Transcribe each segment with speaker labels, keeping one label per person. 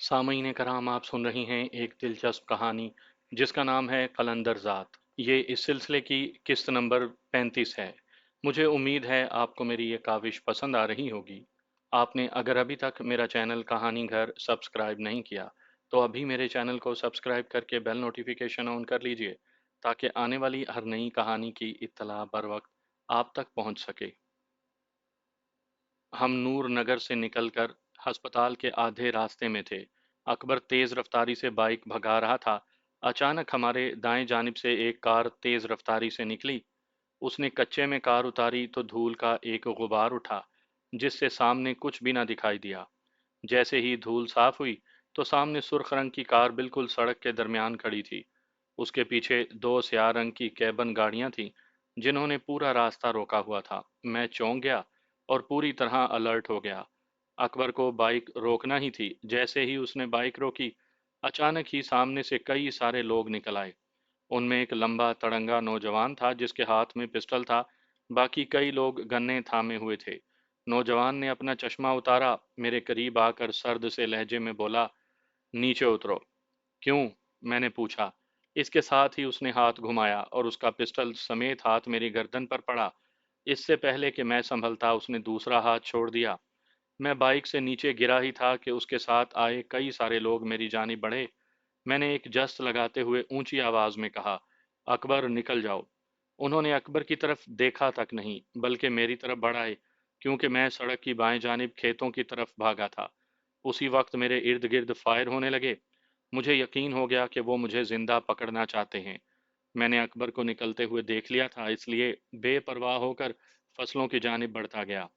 Speaker 1: सामईन कराम, आप सुन रही हैं एक दिलचस्प कहानी जिसका नाम है कलंदर ज़ात। ये इस सिलसिले की किस्त नंबर 35 है। मुझे उम्मीद है आपको मेरी ये काविश पसंद आ रही होगी। आपने अगर अभी तक मेरा चैनल कहानी घर सब्सक्राइब नहीं किया तो अभी मेरे चैनल को सब्सक्राइब करके बेल नोटिफिकेशन ऑन कर लीजिए ताकि आने वाली हर नई कहानी की इत्तला बर वक्त आप तक पहुंच सके। हम नूर नगर से निकलकर अस्पताल के आधे रास्ते में थे। अकबर तेज रफ्तारी से बाइक भगा रहा था। अचानक हमारे दाएं जानिब से एक कार तेज रफ्तारी से निकली। उसने कच्चे में कार उतारी तो धूल का एक गुबार उठा जिससे सामने कुछ भी न दिखाई दिया। जैसे ही धूल साफ हुई तो सामने सुर्ख रंग की कार बिल्कुल सड़क के दरमियान खड़ी थी। उसके पीछे दो स्याह रंग की कैबन गाड़ियां थीं जिन्होंने पूरा रास्ता रोका हुआ था। मैं चौंक गया और पूरी तरह अलर्ट हो गया। अकबर को बाइक रोकना ही थी। जैसे ही उसने बाइक रोकी अचानक ही सामने से कई सारे लोग निकल आए। उनमें एक लंबा तड़ंगा नौजवान था जिसके हाथ में पिस्टल था। बाकी कई लोग गन्ने थामे हुए थे। नौजवान ने अपना चश्मा उतारा, मेरे करीब आकर सर्द से लहजे में बोला, नीचे उतरो। क्यों? मैंने पूछा। इसके साथ ही उसने हाथ घुमाया और उसका पिस्टल समेत हाथ मेरी गर्दन पर पड़ा। इससे पहले कि मैं संभलता उसने दूसरा हाथ छोड़ दिया। मैं बाइक से नीचे गिरा ही था कि उसके साथ आए कई सारे लोग मेरी जानिब बढ़े। मैंने एक जस्त लगाते हुए ऊंची आवाज में कहा, अकबर निकल जाओ। उन्होंने अकबर की तरफ देखा तक नहीं बल्कि मेरी तरफ बढ़ाए क्योंकि मैं सड़क की बाएं जानिब खेतों की तरफ भागा था। उसी वक्त मेरे इर्द गिर्द फायर होने लगे। मुझे यकीन हो गया कि वो मुझे जिंदा पकड़ना चाहते हैं। मैंने अकबर को निकलते हुए देख लिया था, इसलिए बेपरवाह होकर फसलों की जानिब बढ़ता गया।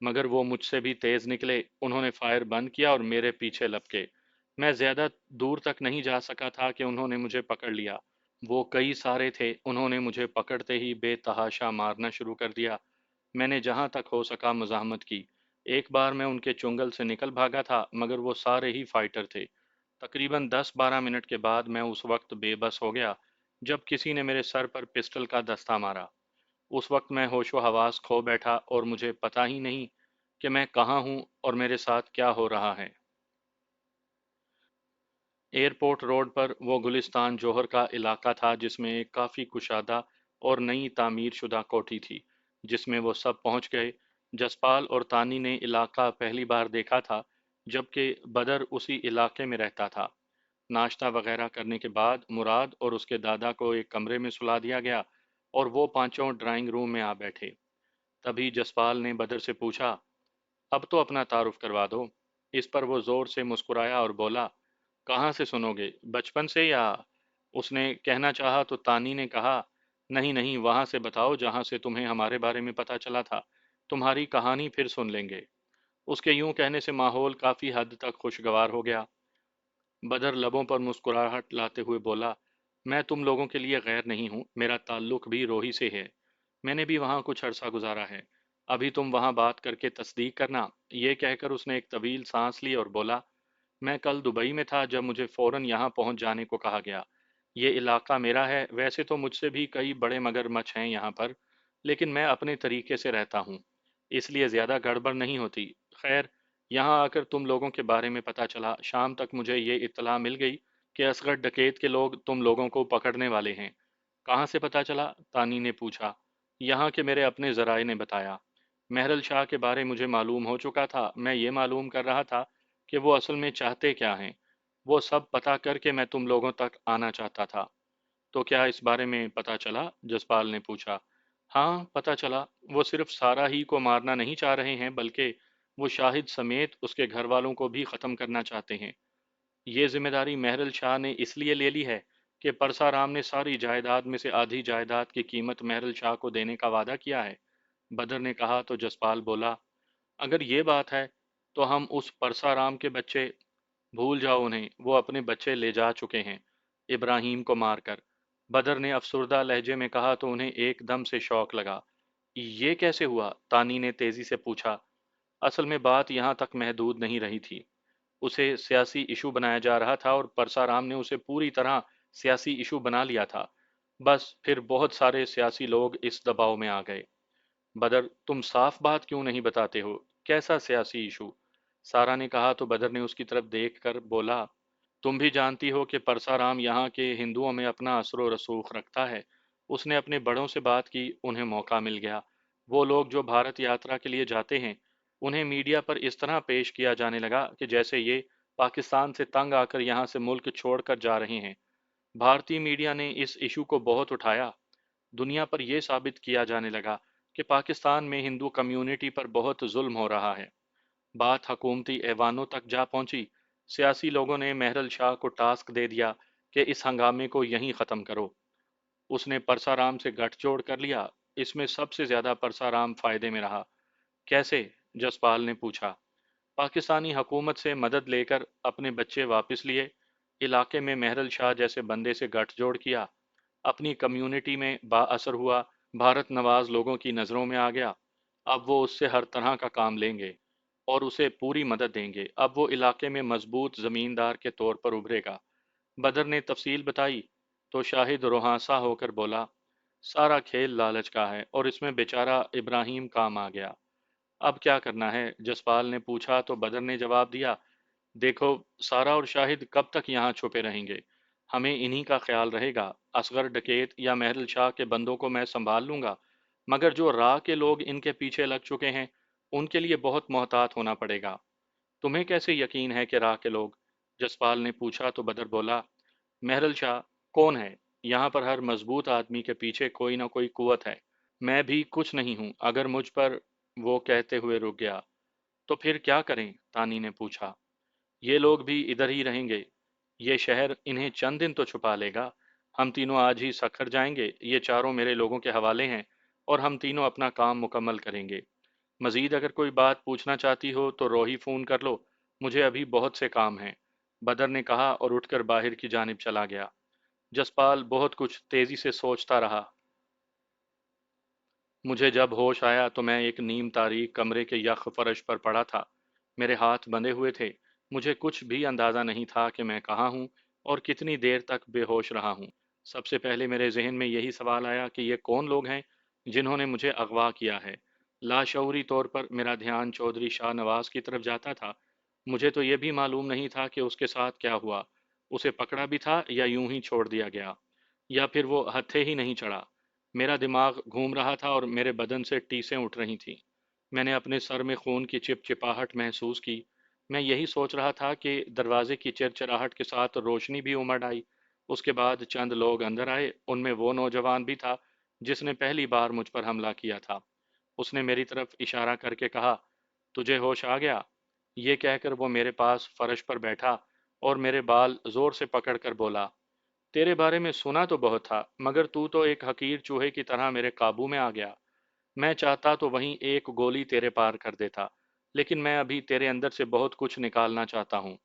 Speaker 1: मगर वो मुझसे भी तेज निकले। उन्होंने फायर बंद किया और मेरे पीछे लपके। मैं ज्यादा दूर तक नहीं जा सका था कि उन्होंने मुझे पकड़ लिया। वो कई सारे थे। उन्होंने मुझे पकड़ते ही बेतहाशा मारना शुरू कर दिया। मैंने जहां तक हो सका मज़ाहमत की। एक बार मैं उनके चुंगल से निकल भागा था मगर वो सारे ही फाइटर थे। तकरीबन 10-12 मिनट के बाद मैं उस वक्त बेबस हो गया जब किसी ने मेरे सर पर पिस्टल का दस्ता मारा। उस वक्त मैं होशो हवास खो बैठा और मुझे पता ही नहीं कि मैं कहाँ हूँ और मेरे साथ क्या हो रहा है। एयरपोर्ट रोड पर वो गुलिस्तान जौहर का इलाका था जिसमें एक काफ़ी कुशादा और नई तामीर शुदा कोठी थी जिसमें वो सब पहुंच गए। जसपाल और तानी ने इलाका पहली बार देखा था जबकि बदर उसी इलाके में रहता था। नाश्ता वगैरह करने के बाद मुराद और उसके दादा को एक कमरे में सुला दिया गया और वो पांचों ड्राइंग रूम में आ बैठे। तभी जसपाल ने बदर से पूछा, अब तो अपना तारुफ करवा दो। इस पर वो जोर से मुस्कुराया और बोला, कहाँ से सुनोगे, बचपन से या? उसने कहना चाहा तो तानी ने कहा, नहीं नहीं, वहां से बताओ जहां से तुम्हें हमारे बारे में पता चला था। तुम्हारी कहानी फिर सुन लेंगे। उसके यूं कहने से माहौल काफी हद तक खुशगवार हो गया। बदर लबों पर मुस्कुराहट लाते हुए बोला, मैं तुम लोगों के लिए गैर नहीं हूँ, मेरा ताल्लुक भी रोही से है। मैंने भी वहाँ कुछ अरसा गुजारा है। अभी तुम वहाँ बात करके तस्दीक करना। ये कहकर उसने एक तवील सांस ली और बोला, मैं कल दुबई में था जब मुझे फौरन यहाँ पहुँच जाने को कहा गया। ये इलाका मेरा है। वैसे तो मुझसे भी कई बड़े मगरमच्छ हैं यहाँ पर, लेकिन मैं अपने तरीके से रहता हूँ, इसलिए ज़्यादा गड़बड़ नहीं होती। खैर, यहाँ आकर तुम लोगों के बारे में पता चला। शाम तक मुझे ये इत्तला मिल गई कि असगर डकैत के लोग तुम लोगों को पकड़ने वाले हैं। कहाँ से पता चला? तानी ने पूछा। यहाँ के मेरे अपने जराए ने बताया। महरल शाह के बारे मुझे मालूम हो चुका था। मैं ये मालूम कर रहा था कि वो असल में चाहते क्या हैं। वो सब पता करके मैं तुम लोगों तक आना चाहता था। तो क्या इस बारे में पता चला? जसपाल ने पूछा। हाँ, पता चला। वो सिर्फ सारा ही को मारना नहीं चाह रहे हैं बल्कि वो शाहिद समेत उसके घर वालों को भी ख़त्म करना चाहते हैं। ये जिम्मेदारी महरल शाह ने इसलिए ले ली है कि परसाराम ने सारी जायदाद में से आधी जायदाद की कीमत महरल शाह को देने का वादा किया है। बदर ने कहा तो जसपाल बोला, अगर ये बात है तो हम उस परसाराम के बच्चे, भूल जाओ उन्हें, वो अपने बच्चे ले जा चुके हैं, इब्राहिम को मारकर। बदर ने अफसुर्दा लहजे में कहा तो उन्हें एकदम से शौक लगा। ये कैसे हुआ? तानी ने तेजी से पूछा। असल में बात यहाँ तक महदूद नहीं रही थी। उसे सियासी इशू बनाया जा रहा था और परसाराम ने उसे पूरी तरह सियासी इशू बना लिया था। बस फिर बहुत सारे सियासी लोग इस दबाव में आ गए। बदर, तुम साफ बात क्यों नहीं बताते हो? कैसा सियासी इशू? सारा ने कहा तो बदर ने उसकी तरफ देख कर बोला, तुम भी जानती हो कि परसाराम यहाँ के हिंदुओं में अपना असर व रसूख रखता है। उसने अपने बड़ों से बात की, उन्हें मौका मिल गया। वो लोग जो भारत यात्रा के लिए जाते हैं, उन्हें मीडिया पर इस तरह पेश किया जाने लगा कि जैसे ये पाकिस्तान से तंग आकर यहाँ से मुल्क छोड़कर जा रहे हैं। भारतीय मीडिया ने इस इशू को बहुत उठाया। दुनिया पर यह साबित किया जाने लगा कि पाकिस्तान में हिंदू कम्युनिटी पर बहुत जुल्म हो रहा है। बात हुकूमती ऐवानों तक जा पहुंची। सियासी लोगों ने महरल शाह को टास्क दे दिया कि इस हंगामे को यहीं ख़त्म करो। उसने परसाराम से गठजोड़ कर लिया। इसमें सबसे ज़्यादा परसाराम फ़ायदे में रहा। कैसे? जसपाल ने पूछा। पाकिस्तानी हुकूमत से मदद लेकर अपने बच्चे वापस लिए, इलाके में महरल शाह जैसे बंदे से गठजोड़ किया, अपनी कम्युनिटी में बाअसर हुआ, भारत नवाज लोगों की नज़रों में आ गया। अब वो उससे हर तरह का काम लेंगे और उसे पूरी मदद देंगे। अब वो इलाके में मजबूत ज़मींदार के तौर पर उभरेगा। बदर ने तफसील बताई तो शाहिद रोहांसा होकर बोला, सारा खेल लालच का है और इसमें बेचारा इब्राहिम काम आ गया। अब क्या करना है? जसपाल ने पूछा तो बदर ने जवाब दिया, देखो, सारा और शाहिद कब तक यहाँ छुपे रहेंगे? हमें इन्हीं का ख्याल रहेगा। असगर डकैत या महरल शाह के बंदों को मैं संभाल लूंगा, मगर जो राह के लोग इनके पीछे लग चुके हैं, उनके लिए बहुत मोहतात होना पड़ेगा। तुम्हें कैसे यकीन है कि राह के लोग? जसपाल ने पूछा तो बदर बोला, महरल शाह कौन है? यहाँ पर हर मजबूत आदमी के पीछे कोई ना कोई कुवत है। मैं भी कुछ नहीं हूँ अगर मुझ पर। वो कहते हुए रुक गया। तो फिर क्या करें? तानी ने पूछा। ये लोग भी इधर ही रहेंगे। ये शहर इन्हें चंद दिन तो छुपा लेगा। हम तीनों आज ही सखर जाएंगे। ये चारों मेरे लोगों के हवाले हैं और हम तीनों अपना काम मुकम्मल करेंगे। मजीद अगर कोई बात पूछना चाहती हो तो रोही फ़ोन कर लो। मुझे अभी बहुत से काम हैं। बदर ने कहा और उठकर बाहर की जानिब चला गया। जसपाल बहुत कुछ तेजी से सोचता रहा। मुझे जब होश आया तो मैं एक नीम तारीक कमरे के यख फर्श पर पड़ा था। मेरे हाथ बंधे हुए थे। मुझे कुछ भी अंदाज़ा नहीं था कि मैं कहाँ हूँ और कितनी देर तक बेहोश रहा हूँ। सबसे पहले मेरे जहन में यही सवाल आया कि ये कौन लोग हैं जिन्होंने मुझे अगवा किया है। लाशऊरी तौर पर मेरा ध्यान चौधरी शाह नवाज की तरफ जाता था। मुझे तो ये भी मालूम नहीं था कि उसके साथ क्या हुआ। उसे पकड़ा भी था या यूं ही छोड़ दिया गया, या फिर वो हत्थे ही नहीं चढ़ा। मेरा दिमाग घूम रहा था और मेरे बदन से टीसें उठ रही थीं। मैंने अपने सर में खून की चिपचिपाहट महसूस की। मैं यही सोच रहा था कि दरवाजे की चिरचिराहट के साथ रोशनी भी उमड़ आई। उसके बाद चंद लोग अंदर आए। उनमें वो नौजवान भी था जिसने पहली बार मुझ पर हमला किया था। उसने मेरी तरफ इशारा करके कहा, तुझे होश आ गया? ये कहकर वो मेरे पास फर्श पर बैठा और मेरे बाल जोर से पकड़कर बोला, तेरे बारे में सुना तो बहुत था, मगर तू तो एक हकीर चूहे की तरह मेरे काबू में आ गया। मैं चाहता तो वहीं एक गोली तेरे पार कर देता, लेकिन मैं अभी तेरे अंदर से बहुत कुछ निकालना चाहता हूँ।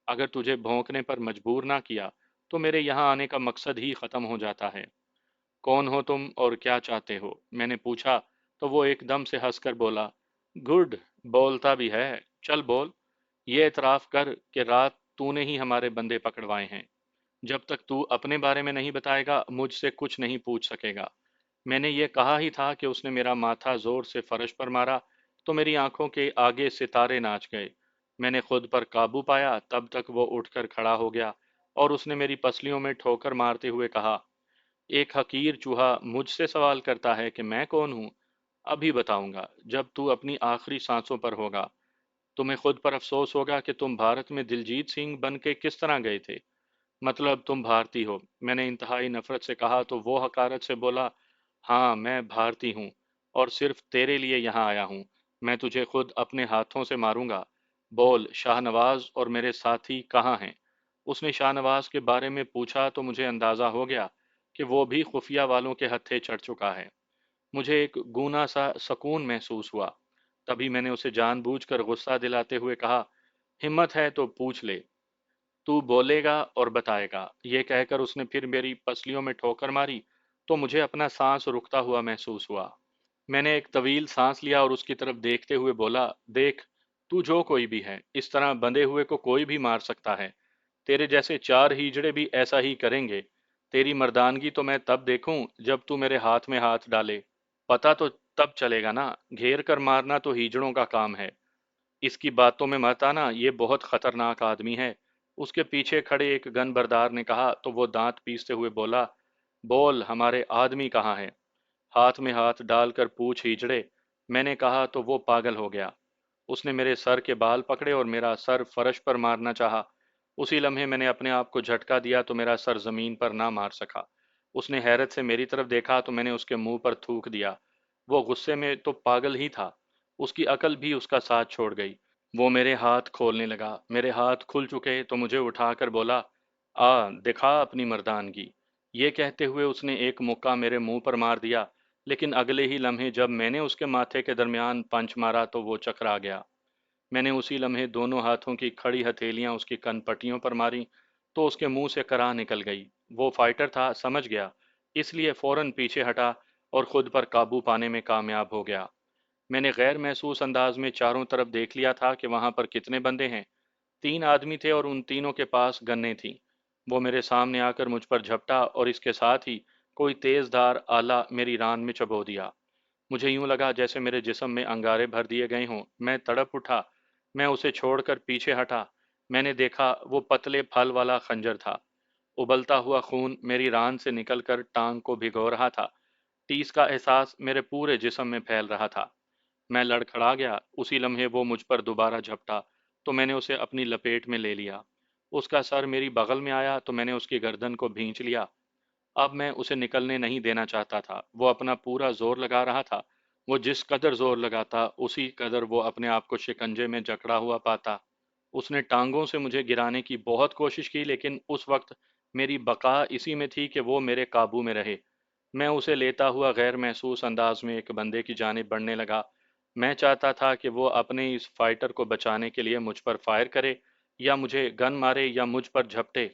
Speaker 1: अगर तुझे भौंकने पर मजबूर ना किया तो मेरे यहाँ आने का मकसद ही खत्म हो जाता है। कौन हो तुम और क्या चाहते हो? मैंने पूछा तो वो एकदम से हंसकर बोला, गुड, बोलता भी है। चल बोल, ये एतराफ़ कर कि रात तूने ही हमारे बंदे पकड़वाए हैं। जब तक तू अपने बारे में नहीं बताएगा मुझसे कुछ नहीं पूछ सकेगा। मैंने ये कहा ही था कि उसने मेरा माथा जोर से फर्श पर मारा तो मेरी आंखों के आगे सितारे नाच गए। मैंने खुद पर काबू पाया तब तक वो उठकर खड़ा हो गया और उसने मेरी पसलियों में ठोकर मारते हुए कहा, एक हकीर चूहा मुझसे सवाल करता है कि मैं कौन हूँ? अभी बताऊंगा जब तू अपनी आखिरी सांसों पर होगा। तुम्हें खुद पर अफसोस होगा कि तुम भारत में दिलजीत सिंह बन के किस तरह गए थे। मतलब तुम भारती हो। मैंने इंतहाई नफरत से कहा तो वो हकारत से बोला, हाँ मैं भारती हूँ और सिर्फ तेरे लिए यहाँ आया हूँ। मैं तुझे खुद अपने हाथों से मारूंगा। बोल, शाहनवाज और मेरे साथी कहाँ हैं? उसने शाहनवाज के बारे में पूछा तो मुझे अंदाजा हो गया कि वो भी खुफिया वालों के हत्थे चढ़ चुका है। मुझे एक गूना सा सकून महसूस हुआ। तभी मैंने उसे जानबूझकर गुस्सा दिलाते हुए कहा, हिम्मत है तो पूछ ले, तू बोलेगा और बताएगा। ये कहकर उसने फिर मेरी पसलियों में ठोकर मारी तो मुझे अपना सांस रुकता हुआ महसूस हुआ। मैंने एक तवील सांस लिया और उसकी तरफ देखते हुए बोला, देख, तू जो कोई भी है, इस तरह बंधे हुए को कोई भी मार सकता है। तेरे जैसे चार हीजड़े भी ऐसा ही करेंगे। तेरी मर्दानगी तो मैं तब देखूं जब तू मेरे हाथ में हाथ डाले। पता तो तब चलेगा ना, घेर कर मारना तो हीजड़ों का काम है। اس کی باتوں میں مت آنا، یہ بہت خطرناک آدمی ہے۔ اس کے پیچھے کھڑے ایک گن بردار نے کہا تو وہ دانت پیستے ہوئے بولا، بول ہمارے آدمی کہاں ہے؟ ہاتھ میں ہاتھ ڈال کر پوچھ ہیجڑے، میں نے کہا تو وہ پاگل ہو گیا۔ اس نے میرے سر کے بال پکڑے اور میرا سر فرش پر مارنا چاہا۔ اسی لمحے میں نے اپنے آپ کو جھٹکا دیا تو میرا سر زمین پر نہ مار سکا۔ اس نے حیرت سے میری طرف دیکھا تو میں نے اس کے منہ پر تھوک دیا۔ وہ غصے میں تو پاگل ہی تھا، اس کی عقل بھی اس کا ساتھ چھوڑ گئی۔ وہ میرے ہاتھ کھولنے لگا، میرے ہاتھ کھل چکے تو مجھے اٹھا کر بولا، دکھا اپنی مردانگی۔ یہ کہتے ہوئے اس نے ایک مکہ میرے منہ پر مار دیا، لیکن اگلے ہی لمحے جب میں نے اس کے ماتھے کے درمیان پنچ مارا تو وہ چکرا گیا۔ میں نے اسی لمحے دونوں ہاتھوں کی کھڑی ہتھیلیاں اس کی کن پٹیوں پر ماری تو اس کے منہ سے کرا نکل گئی۔ وہ فائٹر تھا، سمجھ گیا، اس لیے فوراً پیچھے ہٹا اور خود پر قابو پانے میں کامیاب ہو گیا۔ میں نے غیر محسوس انداز میں چاروں طرف دیکھ لیا تھا کہ وہاں پر کتنے بندے ہیں۔ 3 آدمی تھے اور ان تینوں کے پاس گنیں تھیں۔ وہ میرے سامنے آ کر مجھ پر جھپٹا اور اس کے ساتھ ہی کوئی تیز دھار آلہ میری ران میں چبو دیا۔ مجھے یوں لگا جیسے میرے جسم میں انگارے بھر دیے گئے ہوں۔ میں تڑپ اٹھا، میں اسے چھوڑ کر پیچھے ہٹا۔ میں نے دیکھا وہ پتلے پھل والا خنجر تھا۔ ابلتا ہوا خون میری ران سے نکل کر ٹانگ کو بھگو رہا تھا۔ ٹیس کا احساس میرے پورے جسم میں پھیل رہا تھا۔ میں لڑکھڑا گیا، اسی لمحے وہ مجھ پر دوبارہ جھپٹا تو میں نے اسے اپنی لپیٹ میں لے لیا۔ اس کا سر میری بغل میں آیا تو میں نے اس کی گردن کو بھینچ لیا۔ اب میں اسے نکلنے نہیں دینا چاہتا تھا، وہ اپنا پورا زور لگا رہا تھا۔ وہ جس قدر زور لگاتا اسی قدر وہ اپنے آپ کو شکنجے میں جکڑا ہوا پاتا۔ اس نے ٹانگوں سے مجھے گرانے کی بہت کوشش کی، لیکن اس وقت میری بقا اسی میں تھی کہ وہ میرے قابو میں رہے۔ میں اسے لیتا ہوا غیر محسوس انداز میں ایک بندے کی جانب بڑھنے لگا۔ میں چاہتا تھا کہ وہ اپنے اس فائٹر کو بچانے کے لیے مجھ پر فائر کرے یا مجھے گن مارے یا مجھ پر جھپٹے۔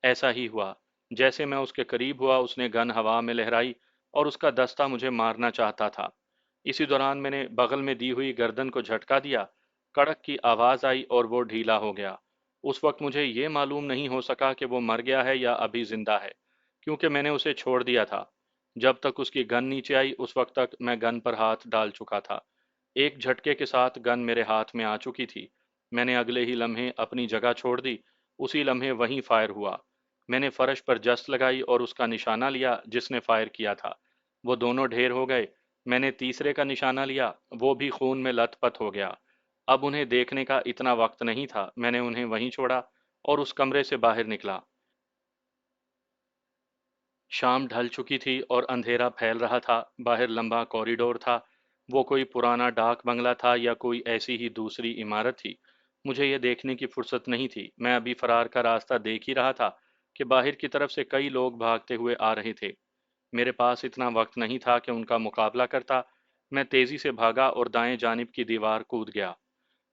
Speaker 1: ایسا ہی ہوا۔ جیسے میں اس کے قریب ہوا اس نے گن ہوا میں لہرائی اور اس کا دستہ مجھے مارنا چاہتا تھا۔ اسی دوران میں نے بغل میں دی ہوئی گردن کو جھٹکا دیا، کڑک کی آواز آئی اور وہ ڈھیلا ہو گیا۔ اس وقت مجھے یہ معلوم نہیں ہو سکا کہ وہ مر گیا ہے یا ابھی زندہ ہے، کیونکہ میں نے اسے چھوڑ دیا تھا۔ جب تک اس کی گن نیچے آئی اس وقت تک میں گن پر ہاتھ ڈال چکا تھا۔ ایک جھٹکے کے ساتھ گن میرے ہاتھ میں آ چکی تھی۔ میں نے اگلے ہی لمحے اپنی جگہ چھوڑ دی، اسی لمحے وہیں فائر ہوا۔ میں نے فرش پر جست لگائی اور اس کا نشانہ لیا جس نے فائر کیا تھا۔ وہ دونوں ڈھیر ہو گئے۔ میں نے تیسرے کا نشانہ لیا، وہ بھی خون میں لت پت ہو گیا۔ اب انہیں دیکھنے کا اتنا وقت نہیں تھا، میں نے انہیں وہیں چھوڑا اور اس کمرے سے باہر نکلا۔ شام ڈھل چکی تھی اور اندھیرا پھیل رہا تھا۔ باہر لمبا کوریڈور تھا، وہ کوئی پرانا ڈاک بنگلہ تھا یا کوئی ایسی ہی دوسری عمارت تھی، مجھے یہ دیکھنے کی فرصت نہیں تھی۔ میں ابھی فرار کا راستہ دیکھ ہی رہا تھا کہ باہر کی طرف سے کئی لوگ بھاگتے ہوئے آ رہے تھے۔ میرے پاس اتنا وقت نہیں تھا کہ ان کا مقابلہ کرتا۔ میں تیزی سے بھاگا اور دائیں جانب کی دیوار کود گیا۔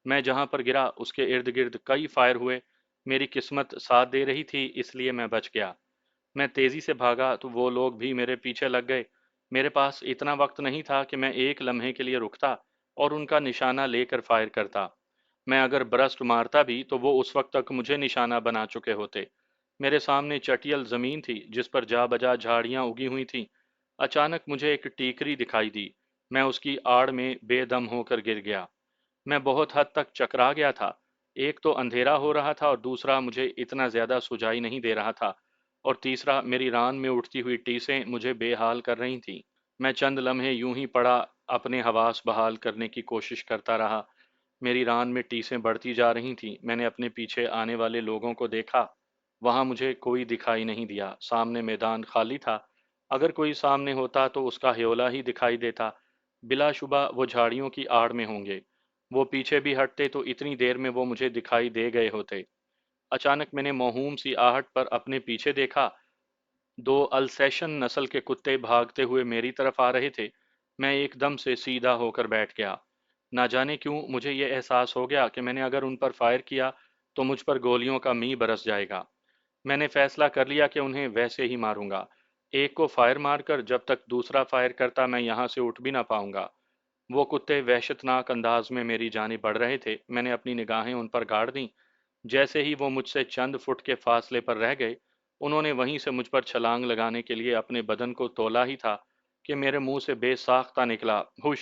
Speaker 1: میں جہاں پر گرا اس کے ارد گرد کئی فائر ہوئے۔ میری قسمت ساتھ دے رہی تھی اس لیے میں بچ گیا۔ میں تیزی سے بھاگا تو وہ لوگ بھی میرے پیچھے لگ گئے۔ میرے پاس اتنا وقت نہیں تھا کہ میں ایک لمحے کے لیے رکتا اور ان کا نشانہ لے کر فائر کرتا۔ میں اگر برسٹ مارتا بھی تو وہ اس وقت تک مجھے نشانہ بنا چکے ہوتے۔ میرے سامنے چٹیل زمین تھی جس پر جا بجا جھاڑیاں اگی ہوئی تھیں۔ اچانک مجھے ایک ٹیکری دکھائی دی، میں اس کی آڑ میں بے دم ہو کر گر گیا۔ میں بہت حد تک چکرا گیا تھا، ایک تو اندھیرا ہو رہا تھا اور دوسرا مجھے اتنا زیادہ سجائی نہیں دے رہا تھا، اور تیسرا میری ران میں اٹھتی ہوئی ٹیسیں مجھے بے حال کر رہی تھیں۔ میں چند لمحے یوں ہی پڑا اپنے حواس بحال کرنے کی کوشش کرتا رہا۔ میری ران میں ٹیسیں بڑھتی جا رہی تھیں۔ میں نے اپنے پیچھے آنے والے لوگوں کو دیکھا، وہاں مجھے کوئی دکھائی نہیں دیا۔ سامنے میدان خالی تھا، اگر کوئی سامنے ہوتا تو اس کا ہیولا ہی دکھائی دیتا۔ بلا شبہ وہ جھاڑیوں کی آڑ میں ہوں گے۔ وہ پیچھے بھی ہٹتے تو اتنی دیر میں وہ مجھے دکھائی دے گئے ہوتے۔ اچانک میں نے موہوم سی آہٹ پر اپنے پیچھے دیکھا، 2 السیشن نسل کے کتے بھاگتے ہوئے میری طرف آ رہے تھے۔ میں ایک دم سے سیدھا ہو کر بیٹھ گیا۔ نہ جانے کیوں مجھے یہ احساس ہو گیا کہ میں نے اگر ان پر فائر کیا تو مجھ پر گولیوں کا می برس جائے گا۔ میں نے فیصلہ کر لیا کہ انہیں ویسے ہی ماروں گا۔ ایک کو فائر مار کر جب تک دوسرا فائر کرتا میں یہاں سے اٹھ بھی نہ پاؤں گا۔ وہ کتے وحشتناک انداز میں میری جانب بڑھ رہے تھے۔ میں نے اپنی نگاہیں ان پر گاڑ دیں۔ جیسے ہی وہ مجھ سے چند فٹ کے فاصلے پر رہ گئے، انہوں نے وہیں سے مجھ پر چھلانگ لگانے کے لیے اپنے بدن کو تولا ہی تھا کہ میرے منہ سے بے ساختہ نکلا، ہوش!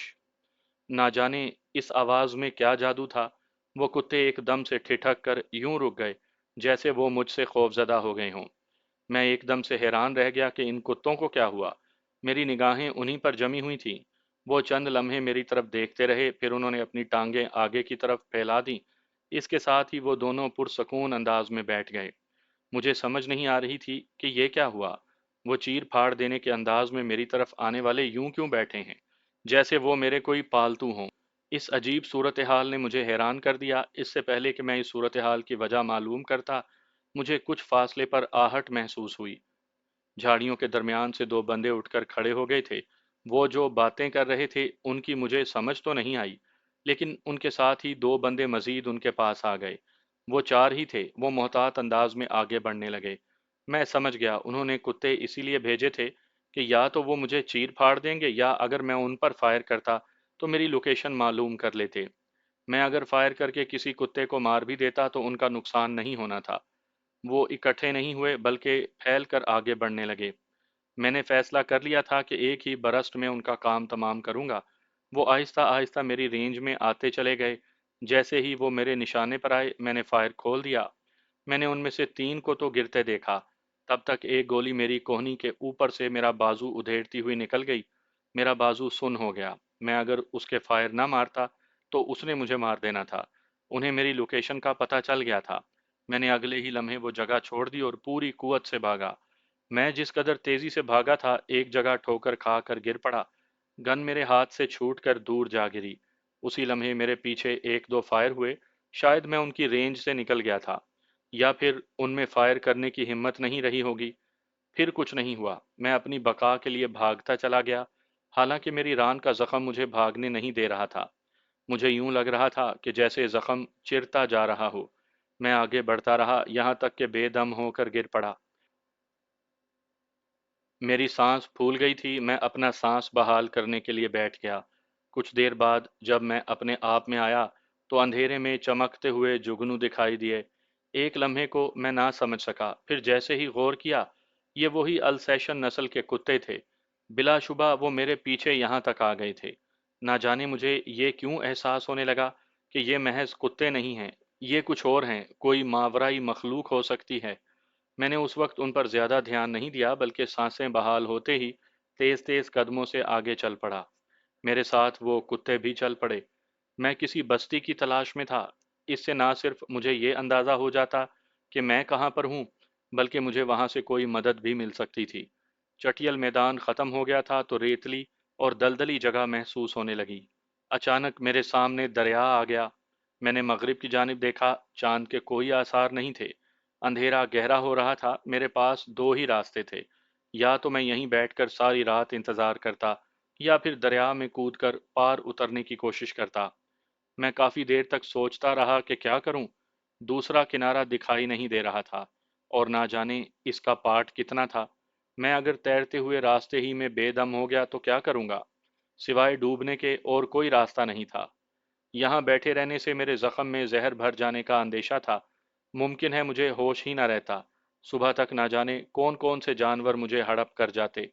Speaker 1: نہ جانے اس آواز میں کیا جادو تھا، वो कुत्ते एकदम से ठिठक कर यूं रुक गए जैसे वो मुझसे खौफजदा हो गए हों। मैं एकदम से हैरान रह गया कि इन कुत्तों को क्या हुआ। मेरी निगाहें उन्हीं पर जमी हुई थीं। वो चंद लम्हे मेरी तरफ देखते रहे, फिर उन्होंने अपनी टांगें आगे की तरफ फैला दी। इसके साथ ही वो दोनों पुरसकून अंदाज में बैठ गए। मुझे समझ नहीं आ रही थी कि ये क्या हुआ। वो चीर फाड़ देने के अंदाज में मेरी तरफ आने वाले यूं क्यों बैठे हैं, जैसे वो मेरे कोई पालतू हों। इस अजीब सूरत हाल ने मुझे हैरान कर दिया। इससे पहले कि मैं इस सूरत हाल की वजह मालूम करता, मुझे कुछ फासले पर आहट महसूस हुई। झाड़ियों के दरमियान से दो बंदे उठकर खड़े हो गए थे। वो जो बातें कर रहे थे उनकी मुझे समझ तो नहीं आई, लेकिन उनके साथ ही दो बंदे मजीद उनके पास आ गए। वो चार ही थे। वो मोहतात अंदाज में आगे बढ़ने लगे। मैं समझ गया उन्होंने कुत्ते इसीलिए भेजे थे कि या तो वो मुझे चीर फाड़ देंगे, या अगर मैं उन पर फायर करता तो मेरी लोकेशन मालूम कर लेते। मैं अगर फायर करके किसी कुत्ते को मार भी देता तो उनका नुकसान नहीं होना था। वो इकट्ठे नहीं हुए बल्कि फैल कर आगे बढ़ने लगे। मैंने फैसला कर लिया था कि एक ही बरस्ट में उनका काम तमाम करूंगा। वो आहिस्ता आहिस्ता मेरी रेंज में आते चले गए। जैसे ही वो मेरे निशाने पर आए, मैंने फायर खोल दिया। मैंने उनमें से तीन को तो गिरते देखा। तब तक एक गोली मेरी कोहनी के ऊपर से मेरा बाजू उधेड़ती हुई निकल गई। मेरा बाजू सुन्न हो गया। मैं अगर उसके फायर न मारता तो उसने मुझे मार देना था। उन्हें मेरी लोकेशन का पता चल गया था। मैंने अगले ही लम्हे वो जगह छोड़ दी और पूरी कुवत से भागा। मैं जिस कदर तेजी से भागा था, एक जगह ठोकर खा कर गिर पड़ा। गन मेरे हाथ से छूटकर दूर जा गिरी। उसी लम्हे मेरे पीछे एक दो फायर हुए। शायद मैं उनकी रेंज से निकल गया था, या फिर उनमें फायर करने की हिम्मत नहीं रही होगी। फिर कुछ नहीं हुआ। मैं अपनी बका के लिए भागता चला गया। हालांकि मेरी रान का जख्म मुझे भागने नहीं दे रहा था। मुझे यूं लग रहा था कि जैसे जख्म चिरता जा रहा हो। मैं आगे बढ़ता रहा, यहाँ तक कि बेदम होकर गिर पड़ा। मेरी सांस फूल गई थी। मैं अपना सांस बहाल करने के लिए बैठ गया। कुछ देर बाद जब मैं अपने आप में आया तो अंधेरे में चमकते हुए जुगनू दिखाई दिए। एक लम्हे को मैं ना समझ सका, फिर जैसे ही गौर किया, ये वही अल्सैशन नस्ल के कुत्ते थे। बिलाशुबा वो मेरे पीछे यहाँ तक आ गए थे। ना जाने मुझे ये क्यों एहसास होने लगा कि ये महज कुत्ते नहीं हैं, ये कुछ और हैं, कोई मावराई मखलूक हो सकती है। मैंने उस वक्त उन पर ज्यादा ध्यान नहीं दिया, बल्कि सांसें बहाल होते ही तेज तेज कदमों से आगे चल पड़ा। मेरे साथ वो कुत्ते भी चल पड़े। मैं किसी बस्ती की तलाश में था। इससे ना सिर्फ मुझे ये अंदाजा हो जाता कि मैं कहाँ पर हूँ, बल्कि मुझे वहां से कोई मदद भी मिल सकती थी। चटियल मैदान खत्म हो गया था तो रेतली और दलदली जगह महसूस होने लगी। अचानक मेरे सामने दरिया आ गया। मैंने मगरिब की जानिब देखा। चांद के कोई आसार नहीं थे। अंधेरा गहरा हो रहा था। मेरे पास दो ही रास्ते थे। या तो मैं यहीं बैठकर सारी रात इंतजार करता, या फिर दरिया में कूदकर पार उतरने की कोशिश करता। मैं काफी देर तक सोचता रहा कि क्या करूं। दूसरा किनारा दिखाई नहीं दे रहा था, और ना जाने इसका पाट कितना था। मैं अगर तैरते हुए रास्ते ही में बेदम हो गया तो क्या करूंगा। सिवाय डूबने के और कोई रास्ता नहीं था। यहाँ बैठे रहने से मेरे जख्म में जहर भर जाने का अंदेशा था। मुमकिन है मुझे होश ही न रहता। सुबह तक ना जाने कौन कौन से जानवर मुझे हड़प कर जाते।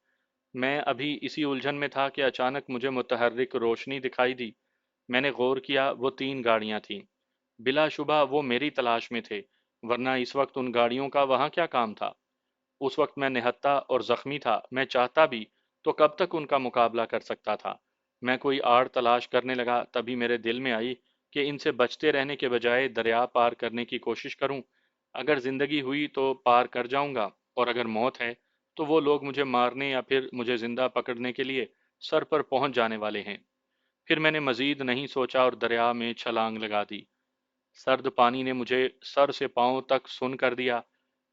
Speaker 1: मैं अभी इसी उलझन में था कि अचानक मुझे मुतहर्रिक रोशनी दिखाई दी। मैंने गौर किया, वो तीन गाड़ियां थीं। बिलाशुबा वो मेरी तलाश में थे, वरना इस वक्त उन गाड़ियों का वहां क्या काम था। उस वक्त मैं निहत्था और जख्मी था। मैं चाहता भी तो कब तक उनका मुकाबला कर सकता था। मैं कोई आड़ तलाश करने लगा, तभी मेरे दिल में आई कि इनसे बचते रहने के बजाय दरिया पार करने की कोशिश करूं। अगर जिंदगी हुई तो पार कर जाऊंगा, और अगर मौत है तो वो लोग मुझे मारने या फिर मुझे जिंदा पकड़ने के लिए सर पर पहुंच जाने वाले हैं। फिर मैंने मजीद नहीं सोचा और दरिया में छलांग लगा दी। सर्द पानी ने मुझे सर से पांव तक सुन कर दिया।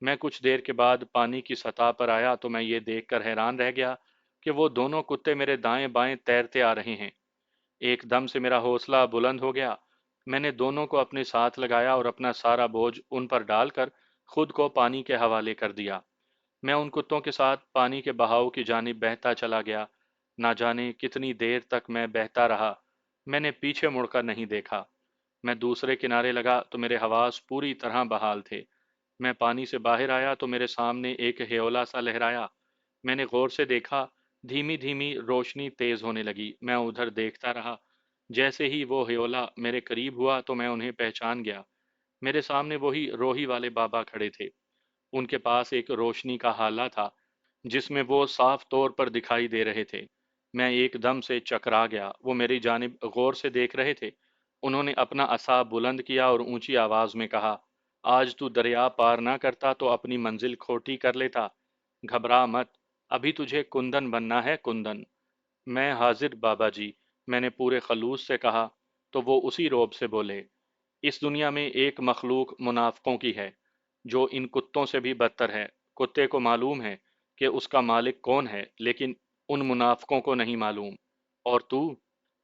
Speaker 1: मैं कुछ देर के बाद पानी की सतह पर आया तो मैं ये देखकर हैरान रह गया कि वो दोनों कुत्ते मेरे दाएं बाएं तैरते आ रहे हैं। एकदम से मेरा हौसला बुलंद हो गया। मैंने दोनों को अपने साथ लगाया और अपना सारा बोझ उन पर डालकर खुद को पानी के हवाले कर दिया। मैं उन कुत्तों के साथ पानी के बहाव की जानिब बहता चला गया। ना जाने कितनी देर तक मैं बहता रहा। मैंने पीछे मुड़कर नहीं देखा। मैं दूसरे किनारे लगा तो मेरे हवास पूरी तरह बहाल थे। मैं पानी से बाहर आया तो मेरे सामने एक हेओला सा लहराया। मैंने गौर से देखा। धीमी धीमी रोशनी तेज होने लगी। मैं उधर देखता रहा। जैसे ही वो ह्योला मेरे करीब हुआ तो मैं उन्हें पहचान गया। मेरे सामने वही रोही वाले बाबा खड़े थे। उनके पास एक रोशनी का हाला था जिसमें वो साफ तौर पर दिखाई दे रहे थे। मैं एकदम से चकरा गया। वो मेरी जानिब गौर से देख रहे थे। उन्होंने अपना असा बुलंद किया और ऊंची आवाज में कहा, आज तू दरिया पार ना करता तो अपनी मंजिल खोटी कर लेता। घबरा मत, अभी तुझे कुंदन बनना है, कुंदन। मैं हाजिर बाबा जी, मैंने पूरे खलूस से कहा। तो वो उसी रोब से बोले, इस दुनिया में एक मखलूक मुनाफिकों की है जो इन कुत्तों से भी बदतर है। कुत्ते को मालूम है कि उसका मालिक कौन है, लेकिन उन मुनाफिकों को नहीं मालूम। और तू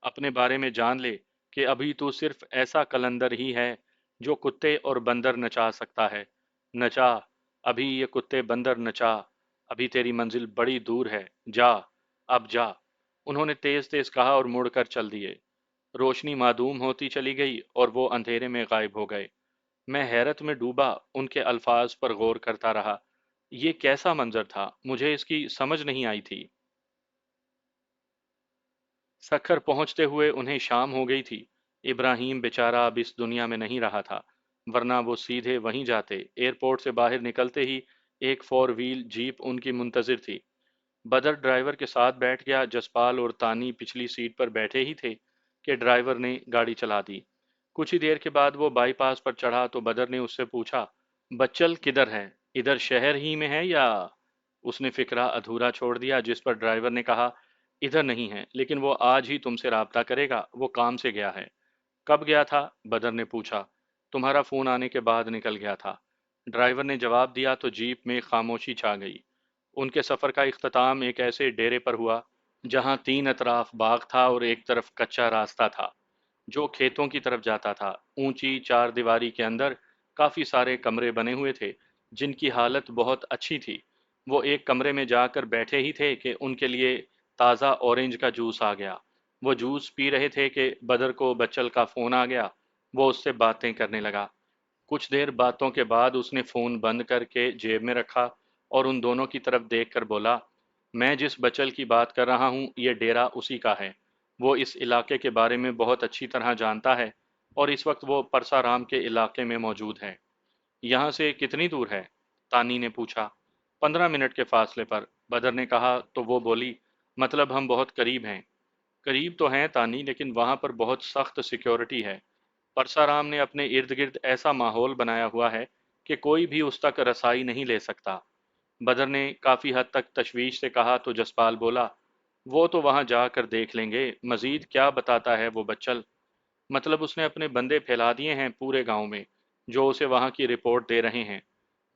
Speaker 1: अपने बारे में जान ले कि अभी तू सिर्फ ऐसा कलंदर ही है जो कुत्ते और बंदर नचा सकता है। नचा, अभी ये कुत्ते बंदर नचा। अभी तेरी मंजिल बड़ी दूर है। जा, अब जा। उन्होंने तेज तेज कहा और मुड़कर चल दिए। रोशनी मादूम होती चली गई और वो अंधेरे में गायब हो गए। मैं हैरत में डूबा उनके अल्फाज पर गौर करता रहा। ये कैसा मंजर था, मुझे इसकी समझ नहीं आई थी। सखर पहुंचते हुए उन्हें शाम हो गई थी। इब्राहिम बेचारा अब इस दुनिया में नहीं रहा था, वरना वो सीधे वहीं जाते। एयरपोर्ट से बाहर निकलते ही एक फोर व्हील जीप उनकी मुंतजिर थी। बदर ड्राइवर के साथ बैठ गया। जसपाल और तानी पिछली सीट पर बैठे ही थे कि ड्राइवर ने गाड़ी चला दी। कुछ ही देर के बाद वो बाईपास पर चढ़ा तो बदर ने उससे पूछा, बच्चल किधर है? इधर शहर ही में है या? उसने फिक्रा अधूरा छोड़ दिया, जिस पर ड्राइवर ने कहा, इधर नहीं है, लेकिन वो आज ही तुमसे राब्ता करेगा, वो काम से गया है। कब गया था? बदर ने पूछा। तुम्हारा फोन आने के बाद निकल गया था, ड्राइवर ने जवाब दिया। तो जीप में खामोशी छा गई। उनके सफर का इख्तिताम एक ऐसे डेरे पर हुआ जहां तीन अतराफ बाग था और एक तरफ कच्चा रास्ता था जो खेतों की तरफ जाता था। ऊंची चार दीवारी के अंदर काफी सारे कमरे बने हुए थे जिनकी हालत बहुत अच्छी थी। वो एक कमरे में जाकर बैठे ही थे कि उनके लिए ताज़ा ऑरेंज का जूस आ गया। वो जूस पी रहे थे कि बदर को बच्चल का फोन आ गया। वो उससे बातें करने लगा। कुछ देर बातों के बाद उसने फोन बंद करके जेब में रखा और उन दोनों की तरफ देखकर बोला, मैं जिस बचल की बात कर रहा हूँ ये डेरा उसी का है। वो इस इलाके के बारे में बहुत अच्छी तरह जानता है और इस वक्त वो परसाराम के इलाके में मौजूद है। यहाँ से कितनी दूर है? तानी ने पूछा। 15 मिनट के फासले पर, बदर ने कहा। तो वो बोली, मतलब हम बहुत करीब हैं? करीब तो हैं तानी, लेकिन वहाँ पर बहुत सख्त सिक्योरिटी है। परसाराम ने अपने इर्द गिर्द ऐसा माहौल बनाया हुआ है कि कोई भी उस तक रसाई नहीं ले सकता। बदर ने काफी हद तक तशवीश से कहा तो जसपाल बोला, वो तो वहां जाकर देख लेंगे, मजीद क्या बताता है वो बच्चल? मतलब उसने अपने बंदे फैला दिए हैं पूरे गांव में जो उसे वहां की रिपोर्ट दे रहे हैं।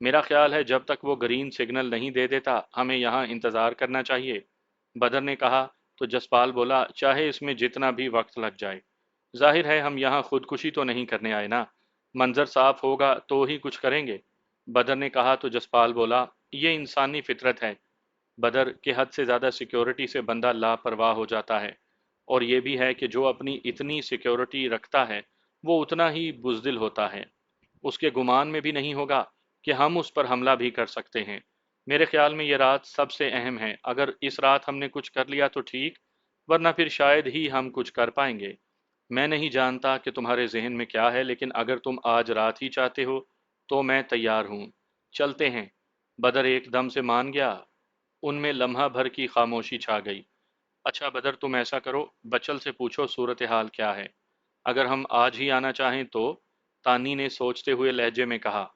Speaker 1: मेरा ख्याल है जब तक वो ग्रीन सिग्नल नहीं दे देता हमें यहाँ इंतजार करना चाहिए। बदर ने कहा। तो जसपाल बोला, चाहे इसमें जितना भी वक्त लग जाए। जाहिर है हम यहाँ खुदकुशी तो नहीं करने आए ना, मंजर साफ होगा तो ही कुछ करेंगे। बदर ने कहा। तो जसपाल बोला, ये इंसानी फितरत है। बदर के हद से ज़्यादा सिक्योरिटी से बंदा लापरवाह हो जाता है। और ये भी है कि जो अपनी इतनी सिक्योरिटी रखता है वो उतना ही बुज़दिल होता है। उसके गुमान में भी नहीं होगा कि हम उस पर हमला भी कर सकते हैं। मेरे ख्याल में ये रात सबसे अहम है। अगर इस रात हमने कुछ कर लिया तो ठीक, वरना फिर शायद ही हम कुछ कर पाएंगे। मैं नहीं जानता कि तुम्हारे जहन में क्या है, लेकिन अगर तुम आज रात ही चाहते हो तो मैं तैयार हूँ। चलते हैं। बदर एकदम से मान गया। उनमें लम्हा भर की खामोशी छा गई। अच्छा बदर, तुम ऐसा करो, बचल से पूछो सूरत हाल क्या है। अगर हम आज ही आना चाहें तो? तानी ने सोचते हुए लहजे में कहा।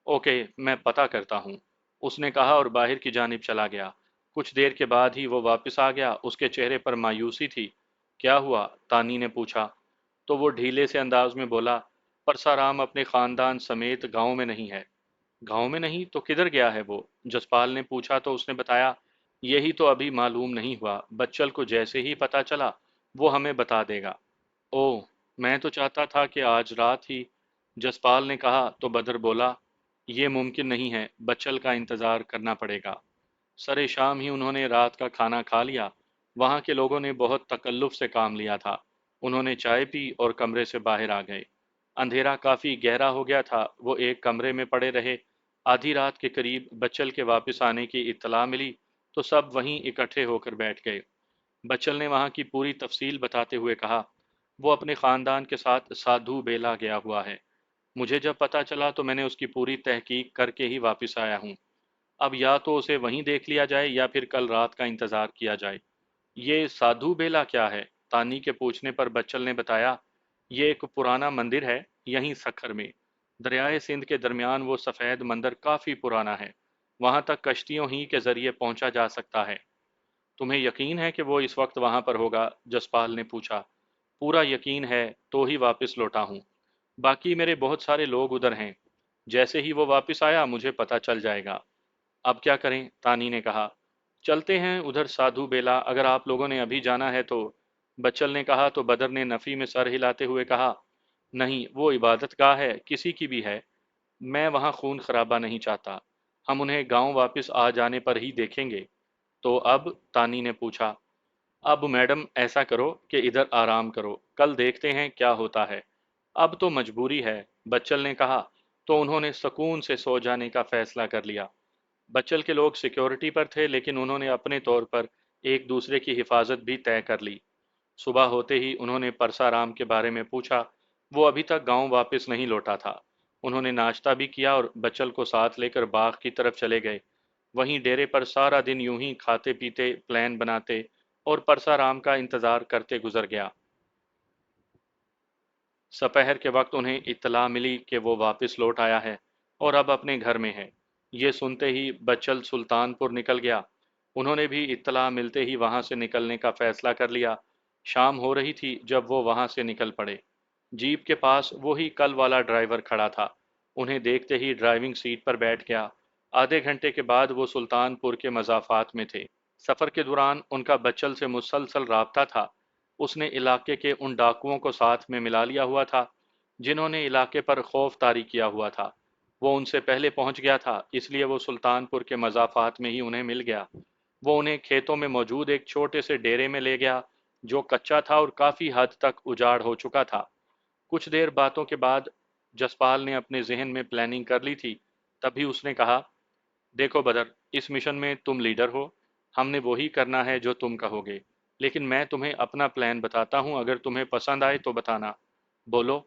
Speaker 1: ओके, मैं पता करता हूँ, उसने कहा और बाहर की जानिब चला गया। कुछ देर के बाद ही वो वापस आ गया। उसके चेहरे पर मायूसी थी। क्या हुआ? तानी ने पूछा। तो वो ढीले से अंदाज में बोला, परसाराम अपने खानदान समेत गांव में नहीं है। गांव में नहीं तो किधर गया है वो? जसपाल ने पूछा तो उसने बताया, यही तो अभी मालूम नहीं हुआ। बच्चल को जैसे ही पता चला वो हमें बता देगा। ओह, मैं तो चाहता था कि आज रात ही, जसपाल ने कहा। तो बदर बोला, ये मुमकिन नहीं है, बच्चल का इंतजार करना पड़ेगा। सरे शाम ही उन्होंने रात का खाना खा लिया। वहां के लोगों ने बहुत तकल्लुफ से काम लिया था। उन्होंने चाय पी और कमरे से बाहर आ गए। अंधेरा काफी गहरा हो गया था। वो एक कमरे में पड़े रहे। आधी रात के करीब बच्चल के वापस आने की इत्तला मिली तो सब वहीं इकट्ठे होकर बैठ गए। बच्चल ने वहां की पूरी तफसील बताते हुए कहा, وہ اپنے خاندان کے ساتھ سادھو بیلا گیا ہوا ہے۔ مجھے جب پتا چلا تو میں نے اس کی پوری تحقیق کر کے ہی واپس آیا ہوں۔ اب یا تو اسے وہیں دیکھ لیا جائے یا پھر کل رات کا انتظار کیا جائے۔ یہ سادھو بیلا کیا ہے؟ تانی کے پوچھنے پر بچل نے بتایا، یہ ایک پرانا مندر ہے، یہیں سکھر میں۔ دریائے سندھ کے درمیان وہ سفید مندر کافی پرانا ہے۔ وہاں تک کشتیوں ہی کے ذریعے پہنچا جا سکتا ہے۔ تمہیں یقین ہے کہ وہ اس وقت وہاں پر ہوگا؟ جسپال نے پوچھا۔ پورا یقین ہے، تو ہی واپس لوٹا ہوں۔ باقی میرے بہت سارے لوگ ادھر ہیں۔ جیسے ہی وہ واپس آیا مجھے پتا چل جائے گا۔ اب کیا کریں؟ تانی نے کہا۔ چلتے ہیں ادھر سادھو بیلا، اگر آپ لوگوں نے ابھی جانا ہے تو۔ بچل نے کہا تو بدر نے نفی میں سر ہلاتے ہوئے کہا، نہیں، وہ عبادت گاہ ہے، کسی کی بھی ہے۔ میں وہاں خون خرابہ نہیں چاہتا۔ ہم انہیں گاؤں واپس آ جانے پر ہی دیکھیں گے۔ تو اب؟ تانی نے پوچھا۔ اب میڈم ایسا کرو کہ ادھر آرام کرو، کل دیکھتے ہیں کیا ہوتا ہے۔ اب تو مجبوری ہے، بچل نے کہا، تو انہوں نے سکون سے سو جانے کا فیصلہ کر لیا۔ بچل کے لوگ سیکیورٹی پر تھے لیکن انہوں نے اپنے طور پر ایک دوسرے کی حفاظت بھی طے کر لی۔ صبح ہوتے ہی انہوں نے پرسا رام کے بارے میں پوچھا۔ وہ ابھی تک گاؤں واپس نہیں لوٹا تھا۔ انہوں نے ناشتہ بھی کیا اور بچل کو ساتھ لے کر باغ کی طرف چلے گئے۔ وہیں ڈیرے پر سارا دن یوں ہی کھاتے پیتے، پلان بناتے اور پرسا رام کا انتظار کرتے گزر گیا۔ سپہر کے وقت انہیں اطلاع ملی کہ وہ واپس لوٹ آیا ہے اور اب اپنے گھر میں ہے۔ یہ سنتے ہی بچل سلطان پور نکل گیا۔ انہوں نے بھی اطلاع ملتے ہی وہاں سے نکلنے کا فیصلہ کر لیا۔ شام ہو رہی تھی جب وہ وہاں سے نکل پڑے۔ جیپ کے پاس وہی کل والا ڈرائیور کھڑا تھا۔ انہیں دیکھتے ہی ڈرائیونگ سیٹ پر بیٹھ گیا۔ آدھے گھنٹے کے بعد وہ سلطان پور کے مضافات میں تھے۔ سفر کے دوران ان کا بچل سے مسلسل رابطہ تھا۔ اس نے علاقے کے ان ڈاکوؤں کو ساتھ میں ملا لیا ہوا تھا جنہوں نے علاقے پر خوف طاری کیا ہوا تھا۔ وہ ان سے پہلے پہنچ گیا تھا، اس لیے وہ سلطان پور کے مضافات میں ہی انہیں مل گیا۔ وہ انہیں کھیتوں میں موجود ایک چھوٹے سے ڈیرے میں لے گیا جو کچا تھا اور کافی حد تک اجاڑ ہو چکا تھا۔ کچھ دیر باتوں کے بعد جسپال نے اپنے ذہن میں پلاننگ کر لی تھی، تبھی اس نے کہا، دیکھو بدر، اس مشن میں تم لیڈر ہو، ہم نے وہی کرنا ہے جو تم کہو گے، لیکن میں تمہیں اپنا پلان بتاتا ہوں، اگر تمہیں پسند آئے تو بتانا۔ بولو۔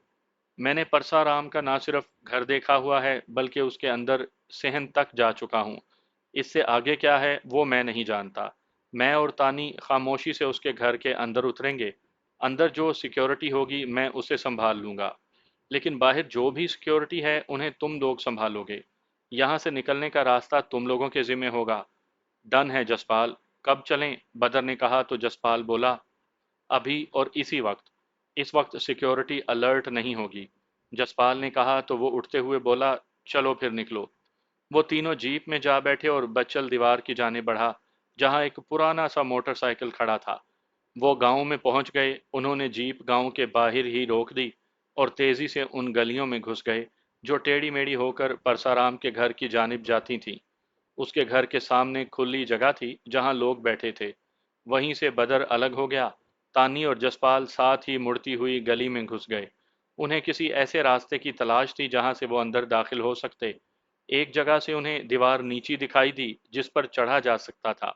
Speaker 1: میں نے پرسا رام کا نہ صرف گھر دیکھا ہوا ہے بلکہ اس کے اندر صحن تک جا چکا ہوں۔ اس سے آگے کیا ہے وہ میں نہیں جانتا۔ میں اور تانی خاموشی سے اس کے گھر کے اندر اتریں گے۔ اندر جو سیکیورٹی ہوگی میں اسے سنبھال لوں گا، لیکن باہر جو بھی سیکیورٹی ہے انہیں تم لوگ سنبھالو گے۔ یہاں سے نکلنے کا راستہ تم لوگوں کے ذمہ ہوگا۔ ڈن ہے جسپال۔ کب چلیں؟ بدر نے کہا تو جسپال بولا، ابھی اور اسی وقت۔ اس وقت سیکیورٹی الرٹ نہیں ہوگی۔ جسپال نے کہا تو وہ اٹھتے ہوئے بولا، چلو پھر نکلو۔ وہ تینوں جیپ میں جا بیٹھے اور بچل دیوار کی جانب بڑھا جہاں ایک پرانا سا موٹر سائیکل کھڑا تھا۔ وہ گاؤں میں پہنچ گئے۔ انہوں نے جیپ گاؤں کے باہر ہی روک دی اور تیزی سے ان گلیوں میں گھس گئے جو ٹیڑھی میڑھی ہو کر پرسارام کے گھر کی جانب جاتی تھیں۔ اس کے گھر کے سامنے کھلی جگہ تھی جہاں لوگ بیٹھے تھے۔ وہیں سے بدر الگ ہو گیا۔ تانی اور جسپال ساتھ ہی مڑتی ہوئی گلی میں گھس گئے۔ انہیں کسی ایسے راستے کی تلاش تھی جہاں سے وہ اندر داخل ہو سکتے۔ ایک جگہ سے انہیں دیوار نیچی دکھائی دی جس پر چڑھا جا سکتا تھا۔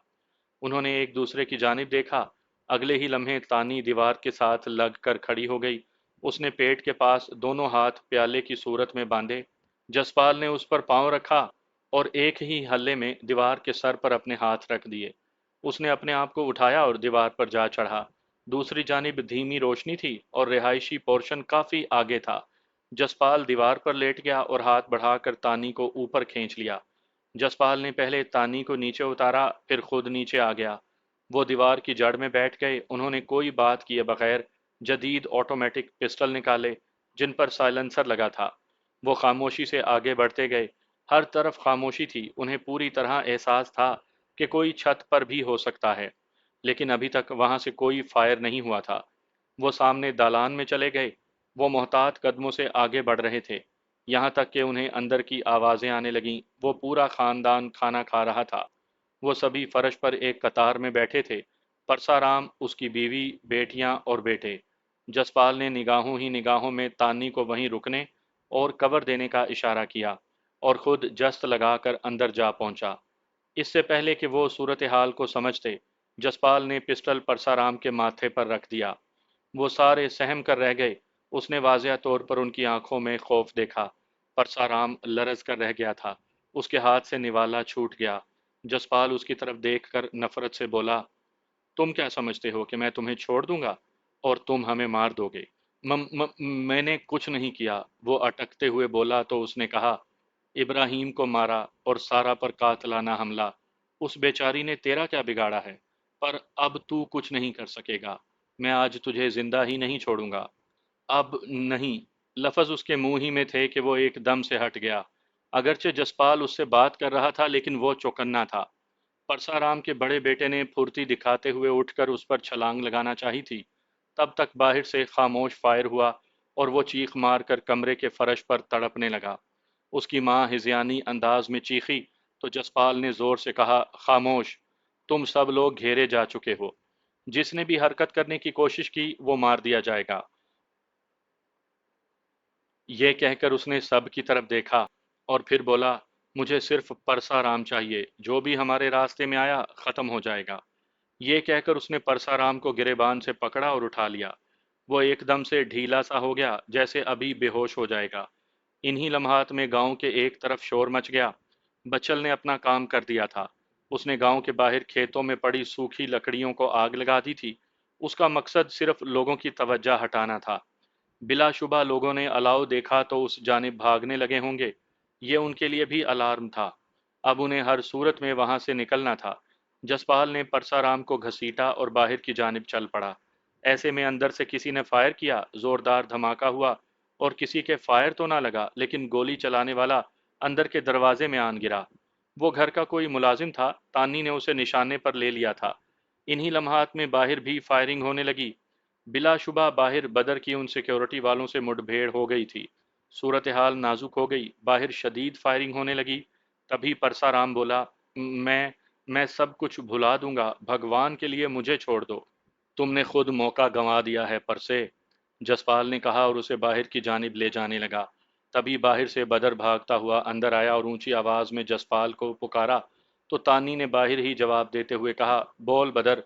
Speaker 1: انہوں نے ایک دوسرے کی جانب دیکھا۔ اگلے ہی لمحے تانی دیوار کے ساتھ لگ کر کھڑی ہو گئی۔ اس نے پیٹ کے پاس دونوں ہاتھ پیالے کی صورت میں باندھے۔ جسپال نے اس پر پاؤں رکھا اور ایک ہی ہلے میں دیوار کے سر پر اپنے ہاتھ رکھ دیے۔ اس نے اپنے آپ کو اٹھایا اور دیوار پر جا چڑھا۔ دوسری جانب دھیمی روشنی تھی اور رہائشی پورشن کافی آگے تھا۔ جسپال دیوار پر لیٹ گیا اور ہاتھ بڑھا کر تانی کو اوپر کھینچ لیا۔ جسپال نے پہلے تانی کو نیچے اتارا، پھر خود نیچے آ گیا۔ وہ دیوار کی جڑ میں بیٹھ گئے۔ انہوں نے کوئی بات کیے بغیر جدید آٹومیٹک پسٹل نکالے جن پر سائلنسر لگا تھا۔ وہ خاموشی سے آگے بڑھتے گئے۔ ہر طرف خاموشی تھی۔ انہیں پوری طرح احساس تھا کہ کوئی چھت پر بھی ہو سکتا ہے، لیکن ابھی تک وہاں سے کوئی فائر نہیں ہوا تھا۔ وہ سامنے دالان میں چلے گئے۔ وہ محتاط قدموں سے آگے بڑھ رہے تھے، یہاں تک کہ انہیں اندر کی آوازیں آنے لگیں۔ وہ پورا خاندان کھانا کھا رہا تھا۔ وہ سبھی فرش پر ایک قطار میں بیٹھے تھے، پرسارام، اس کی بیوی، بیٹیاں اور بیٹے۔ جسپال نے نگاہوں ہی نگاہوں میں تانی کو وہیں رکنے اور کور دینے کا اشارہ کیا اور خود جست لگا کر اندر جا پہنچا۔ اس سے پہلے کہ وہ صورتحال کو سمجھتے، جسپال نے پسٹل پرسارام کے ماتھے پر رکھ دیا۔ वो सारे सहम कर रह गए। उसने वाज़िया तौर पर उनकी आंखों में खौफ देखा। परसाराम लरज कर रह गया था। उसके हाथ से निवाला छूट गया। जसपाल उसकी तरफ देखकर नफरत से बोला, तुम क्या समझते हो कि मैं तुम्हें छोड़ दूंगा और तुम हमें मार दोगे? मैंने कुछ नहीं किया, वो अटकते हुए बोला। तो उसने कहा, इब्राहिम को मारा और सारा पर कातलाना हमला। उस बेचारी ने तेरा क्या बिगाड़ा है? पर अब तू कुछ नहीं कर सकेगा। मैं आज तुझे जिंदा ही नहीं छोड़ूंगा। अब नहीं। लफ्ज उसके मुंह ही में थे कि वो एकदम से हट गया। अगरचे जसपाल उससे बात कर रहा था, लेकिन वो चौकन्ना था। परसाराम के बड़े बेटे ने फुर्ती दिखाते हुए उठकर उस पर छलांग लगाना चाही थी। तब तक बाहर से खामोश फायर हुआ और वो चीख मार कर कमरे के फर्श पर तड़पने लगा। उसकी माँ हिजयानी अंदाज में चीखी तो जसपाल ने जोर से कहा, खामोश। तुम सब लोग घेरे जा चुके हो। जिसने भी हरकत करने की कोशिश की वो मार दिया जाएगा। ये कहकर उसने सब की तरफ देखा और फिर बोला, मुझे सिर्फ परसाराम चाहिए। जो भी हमारे रास्ते में आया खत्म हो जाएगा। ये कहकर उसने परसाराम को गिरेबान से पकड़ा और उठा लिया। वो एकदम से ढीला सा हो गया, जैसे अभी बेहोश हो जाएगा। इन्हीं लम्हात में गांव के एक तरफ शोर मच गया। बच्चल ने अपना काम कर दिया था। उसने गांव के बाहर खेतों में पड़ी सूखी लकड़ियों को आग लगा दी थी। उसका मकसद सिर्फ लोगों की तवज्जो हटाना था। बिलाशुबा लोगों ने अलाव देखा तो उस जानिब भागने लगे होंगे। ये उनके लिए भी अलार्म था। अब उन्हें हर सूरत में वहां से निकलना था। जसपाल ने परसाराम को घसीटा और बाहर की जानिब चल पड़ा। ऐसे में अंदर से किसी ने फायर किया। जोरदार धमाका हुआ और किसी के फायर तो ना लगा, लेकिन गोली चलाने वाला अंदर के दरवाजे में आन गिरा। वो घर का कोई मुलाजिम था। तानी ने उसे निशाने पर ले लिया था। इन्हीं लम्हात में बाहर भी फायरिंग होने लगी। बिलाशुबा बाहर बदर की उन सिक्योरिटी वालों से मुठभेड़ हो गई थी। सूरत हाल नाजुक हो गई। बाहर शदीद फायरिंग होने लगी। तभी परसाराम बोला, मैं मैं सब कुछ भुला दूंगा। भगवान के लिए मुझे छोड़ दो। तुमने खुद मौका गंवा दिया है परसे, जसपाल ने कहा और उसे बाहर की जानिब ले जाने लगा। तभी बाहर से बदर भागता हुआ अंदर आया और ऊंची आवाज में जसपाल को पुकारा। तो तानी ने बाहर ही जवाब देते हुए कहा, बोल बदर,